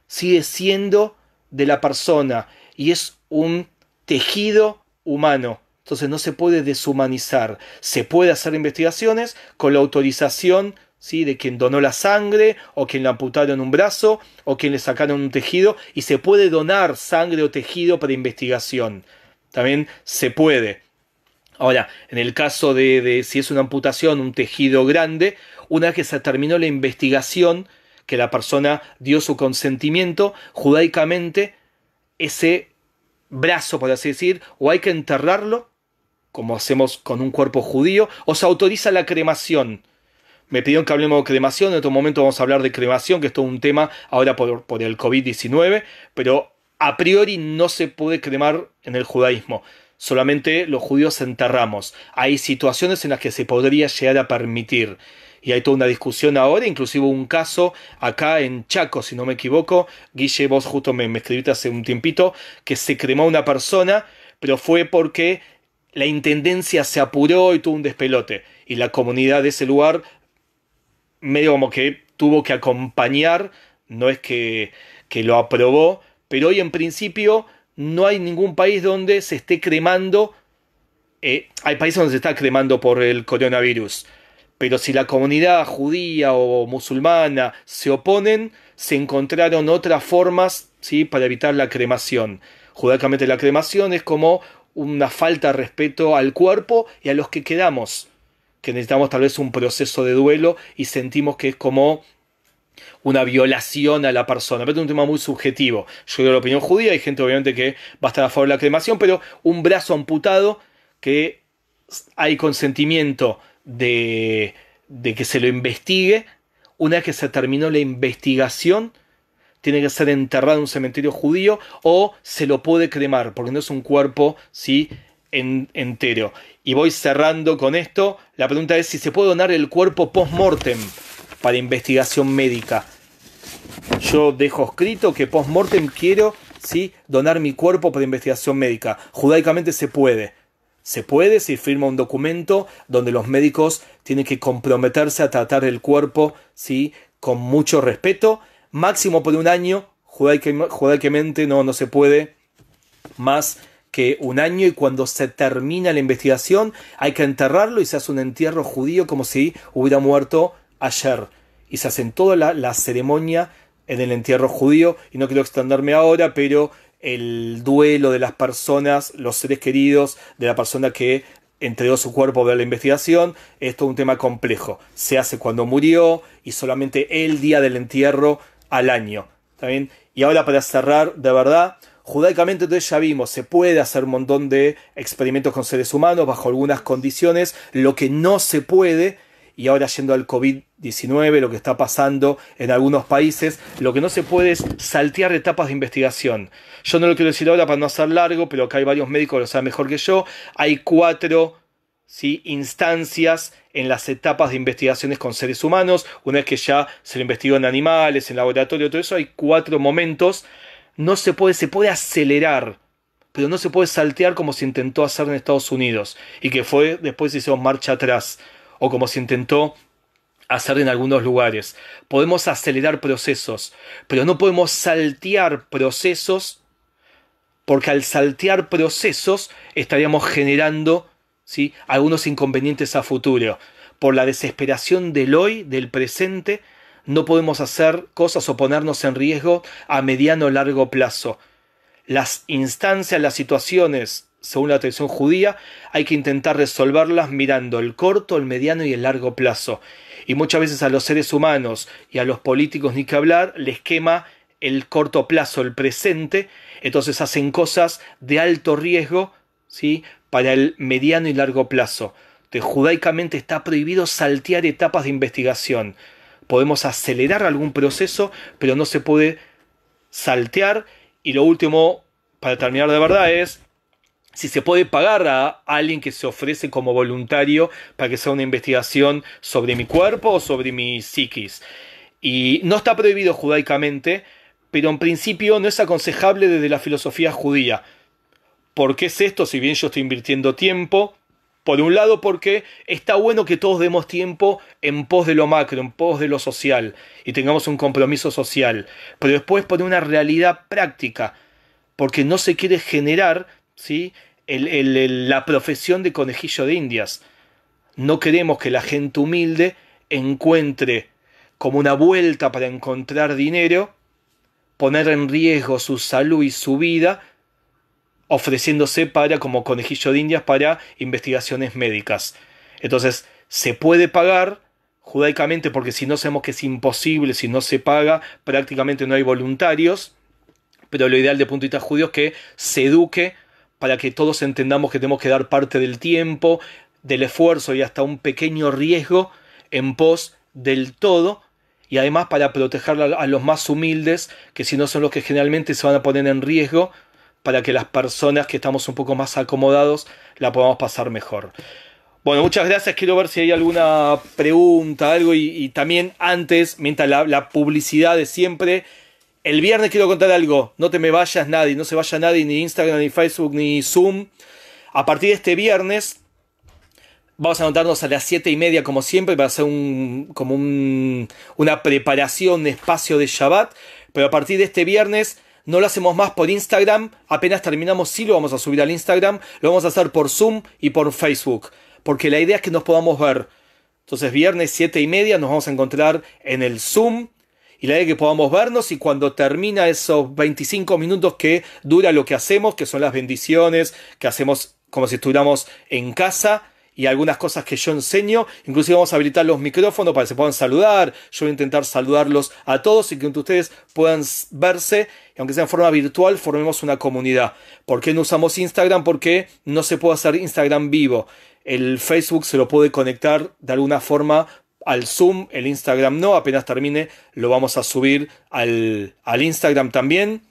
Sigue siendo de la persona y es un tejido humano. Entonces no se puede deshumanizar. Se puede hacer investigaciones con la autorización, ¿sí?, de quien donó la sangre, o quien le amputaron un brazo, o quien le sacaron un tejido, y se puede donar sangre o tejido para investigación. También se puede. Ahora, en el caso de si es una amputación, un tejido grande, una vez que se terminó la investigación, que la persona dio su consentimiento, judaicamente, ese brazo, por así decir, o hay que enterrarlo, como hacemos con un cuerpo judío, o se autoriza la cremación. Me pidieron que hablemos de cremación, en otro momento vamos a hablar de cremación, que es todo un tema ahora por el COVID-19, pero a priori no se puede cremar en el judaísmo. Solamente los judíos enterramos. Hay situaciones en las que se podría llegar a permitir. Y hay toda una discusión ahora, inclusive un caso acá en Chaco, si no me equivoco. Guille, vos justo me escribiste hace un tiempito, que se cremó a una persona, pero fue porque la intendencia se apuró y tuvo un despelote. Y la comunidad de ese lugar medio como que tuvo que acompañar, no es que lo aprobó, pero hoy en principio no hay ningún país donde se esté cremando. Hay países donde se está cremando por el coronavirus, pero si la comunidad judía o musulmana se oponen, se encontraron otras formas, ¿sí?, para evitar la cremación. Judaicamente la cremación es como una falta de respeto al cuerpo y a los que quedamos, que necesitamos tal vez un proceso de duelo y sentimos que es como una violación a la persona. Pero es un tema muy subjetivo. Yo creo la opinión judía, hay gente obviamente que va a estar a favor de la cremación, pero un brazo amputado que hay consentimiento de que se lo investigue, una vez que se terminó la investigación, tiene que ser enterrado en un cementerio judío o se lo puede cremar, porque no es un cuerpo, ¿sí?, entero. Y voy cerrando con esto. La pregunta es si se puede donar el cuerpo post-mortem para investigación médica. Yo dejo escrito que post-mortem quiero, ¿sí?, donar mi cuerpo para investigación médica. Judaicamente se puede. Se puede si firma un documento donde los médicos tienen que comprometerse a tratar el cuerpo, ¿sí?, con mucho respeto. Máximo por un año. Judaicamente no se puede más que un año, y cuando se termina la investigación hay que enterrarlo y se hace un entierro judío como si hubiera muerto ayer. Y se hacen toda la ceremonia en el entierro judío, y no quiero extenderme ahora, pero el duelo de las personas, los seres queridos de la persona que entregó su cuerpo para la investigación, es todo un tema complejo. Se hace cuando murió y solamente el día del entierro al año. ¿Está bien? Y ahora, para cerrar, de verdad, judaicamente entonces ya vimos, se puede hacer un montón de experimentos con seres humanos bajo algunas condiciones. Lo que no se puede, y ahora yendo al COVID-19, lo que está pasando en algunos países, lo que no se puede es saltear etapas de investigación. Yo no lo quiero decir ahora para no hacer largo, pero acá hay varios médicos que lo saben mejor que yo. Hay 4, ¿sí?, instancias en las etapas de investigaciones con seres humanos. Una vez que ya se lo investigó en animales, en laboratorio, todo eso, hay 4 momentos. No se puede acelerar, pero no se puede saltear como se intentó hacer en Estados Unidos, y que fue después se hizo marcha atrás, o como se intentó hacer en algunos lugares. Podemos acelerar procesos, pero no podemos saltear procesos, porque al saltear procesos estaríamos generando, ¿sí?, algunos inconvenientes a futuro. Por la desesperación del hoy, del presente, no podemos hacer cosas o ponernos en riesgo a mediano o largo plazo. Las instancias, las situaciones, según la tradición judía, hay que intentar resolverlas mirando el corto, el mediano y el largo plazo. Y muchas veces a los seres humanos y a los políticos, ni que hablar, les quema el corto plazo, el presente. Entonces hacen cosas de alto riesgo, ¿sí?, para el mediano y largo plazo. Entonces, judaicamente está prohibido saltear etapas de investigación. Podemos acelerar algún proceso, pero no se puede saltear. Y lo último, para terminar de verdad, es si se puede pagar a alguien que se ofrece como voluntario para que sea una investigación sobre mi cuerpo o sobre mi psiquis. Y no está prohibido judaicamente, pero en principio no es aconsejable desde la filosofía judía. ¿Por qué es esto? Si bien yo estoy invirtiendo tiempo, por un lado porque está bueno que todos demos tiempo en pos de lo macro, en pos de lo social, y tengamos un compromiso social, pero después por una realidad práctica, porque no se quiere generar, ¿sí?, la profesión de conejillo de indias. No queremos que la gente humilde encuentre como una vuelta para encontrar dinero, poner en riesgo su salud y su vida, ofreciéndose para como conejillo de indias para investigaciones médicas. Entonces, se puede pagar judaicamente, porque si no sabemos que es imposible, si no se paga, prácticamente no hay voluntarios, pero lo ideal de punto de vista judío es que se eduque para que todos entendamos que tenemos que dar parte del tiempo, del esfuerzo y hasta un pequeño riesgo en pos del todo, y además para proteger a los más humildes, que si no son los que generalmente se van a poner en riesgo, para que las personas que estamos un poco más acomodados la podamos pasar mejor. Bueno, muchas gracias. Quiero ver si hay alguna pregunta, algo, y también antes, mientras la publicidad de siempre, el viernes quiero contar algo. No te me vayas nadie, no se vaya nadie, ni Instagram, ni Facebook, ni Zoom. A partir de este viernes vamos a anotarnos a las 7:30 como siempre para hacer una preparación, un espacio de Shabbat. Pero a partir de este viernes no lo hacemos más por Instagram. Apenas terminamos, sí lo vamos a subir al Instagram. Lo vamos a hacer por Zoom y por Facebook, porque la idea es que nos podamos ver. Entonces viernes 7:30 nos vamos a encontrar en el Zoom. Y la idea es que podamos vernos, y cuando termina esos 25 minutos que dura lo que hacemos, que son las bendiciones, que hacemos como si estuviéramos en casa, y algunas cosas que yo enseño, inclusive vamos a habilitar los micrófonos para que se puedan saludar. Yo voy a intentar saludarlos a todos y que entre ustedes puedan verse, y aunque sea en forma virtual, formemos una comunidad. ¿Por qué no usamos Instagram? Porque no se puede hacer Instagram vivo. El Facebook se lo puede conectar de alguna forma al Zoom, el Instagram no. Apenas termine lo vamos a subir al Instagram también.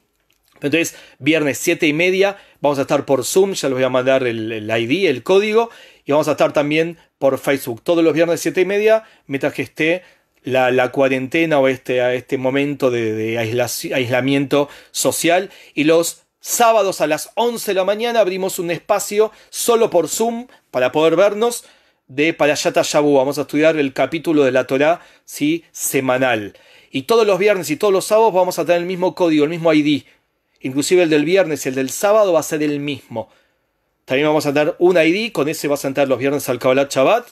Entonces, viernes 7:30 vamos a estar por Zoom, ya les voy a mandar el ID, el código, y vamos a estar también por Facebook todos los viernes 7:30, mientras que esté la cuarentena o este momento de aislamiento social. Y los sábados a las 11 de la mañana abrimos un espacio solo por Zoom para poder vernos, de Parashat Shabua. Vamos a estudiar el capítulo de la Torá, ¿sí?, semanal. Y todos los viernes y todos los sábados vamos a tener el mismo código, el mismo ID. Inclusive el del viernes y el del sábado va a ser el mismo. También vamos a tener un ID, con ese vas a entrar los viernes al Kabbalat Shabbat.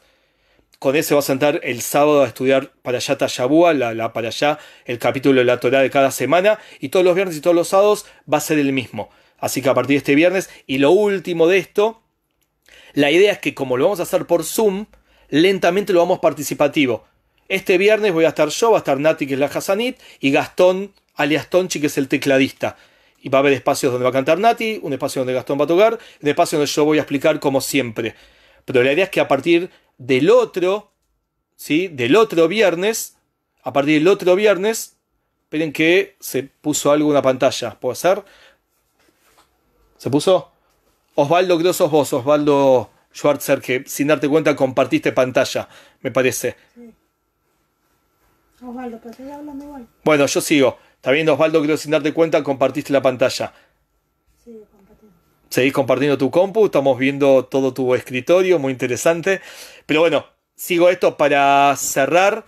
Con ese vas a entrar el sábado a estudiar Parashat Shabua, Parashá, el capítulo de la Torá de cada semana. Y todos los viernes y todos los sábados va a ser el mismo. Así que a partir de este viernes, y lo último de esto, la idea es que como lo vamos a hacer por Zoom, lentamente lo vamos participativo. Este viernes voy a estar yo, va a estar Nati, que es la Hasanit, y Gastón, alias Tonchi, que es el tecladista. Y va a haber espacios donde va a cantar Nati, un espacio donde Gastón va a tocar, un espacio donde yo voy a explicar como siempre. Pero la idea es que a partir del otro, ¿sí?, del otro viernes, esperen que se puso algo en la pantalla, ¿puede ser? ¿Se puso? Osvaldo, creo sos vos, Osvaldo Schwarzer, que sin darte cuenta compartiste pantalla, me parece. Sí. Osvaldo, pero estoy hablando igual. Bueno, yo sigo. Está bien, Osvaldo, creo sin darte cuenta compartiste la pantalla. Sí, compartiendo. Seguís compartiendo tu compu, estamos viendo todo tu escritorio, muy interesante. Pero bueno, sigo esto para cerrar.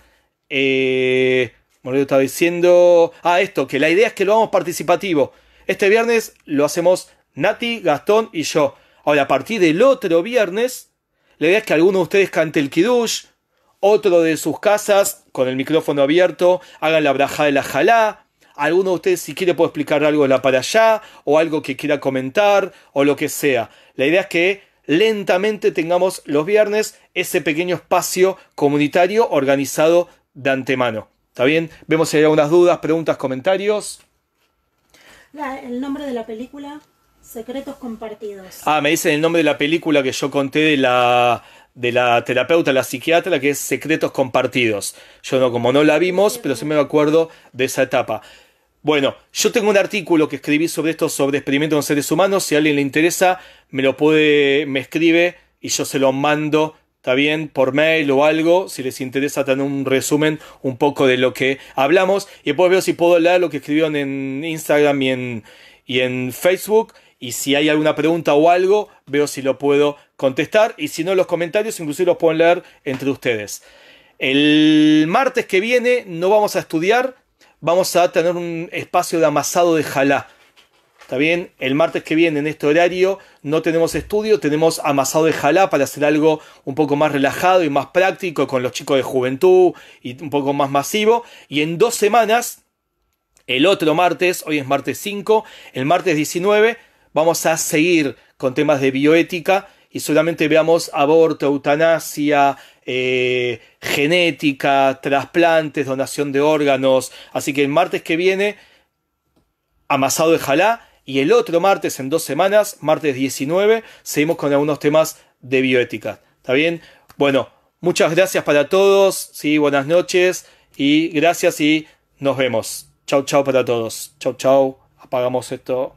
Bueno, yo estaba diciendo... esto, que la idea es que lo hagamos participativo. Este viernes lo hacemos Nati, Gastón y yo. Ahora, a partir del otro viernes, la idea es que alguno de ustedes cante el Kiddush, otro de sus casas, con el micrófono abierto, hagan la brajá de la jalá. Alguno de ustedes, si quiere, puede explicar algo de la parashá, o algo que quiera comentar, o lo que sea. La idea es que lentamente tengamos los viernes ese pequeño espacio comunitario organizado de antemano. ¿Está bien? Vemos si hay algunas dudas, preguntas, comentarios. El nombre de la película, Secretos Compartidos. Me dicen el nombre de la película que yo conté de la terapeuta, la psiquiatra, que es Secretos Compartidos. Yo no, como no la vimos, pero sí me acuerdo de esa etapa. Bueno, yo tengo un artículo que escribí sobre esto, sobre experimentos con seres humanos. Si a alguien le interesa, me escribe y yo se lo mando, está bien, por mail o algo, si les interesa tener un resumen un poco de lo que hablamos. Y después veo si puedo leer lo que escribieron en Instagram y en Facebook. Y si hay alguna pregunta o algo, veo si lo puedo contestar. Y si no, los comentarios inclusive los pueden leer entre ustedes. El martes que viene no vamos a estudiar. Vamos a tener un espacio de amasado de jalá. ¿Está bien? El martes que viene en este horario no tenemos estudio, tenemos amasado de jalá para hacer algo un poco más relajado y más práctico con los chicos de juventud y un poco más masivo. Y en 2 semanas, el otro martes, hoy es martes 5, el martes 19, vamos a seguir con temas de bioética y solamente veamos aborto, eutanasia, genética, trasplantes, donación de órganos. Así que el martes que viene, amasado de jalá. Y el otro martes, en 2 semanas, martes 19, seguimos con algunos temas de bioética. ¿Está bien? Bueno, muchas gracias para todos. Sí, buenas noches. Y gracias y nos vemos. Chau, chau para todos. Chau, chau. Apagamos esto.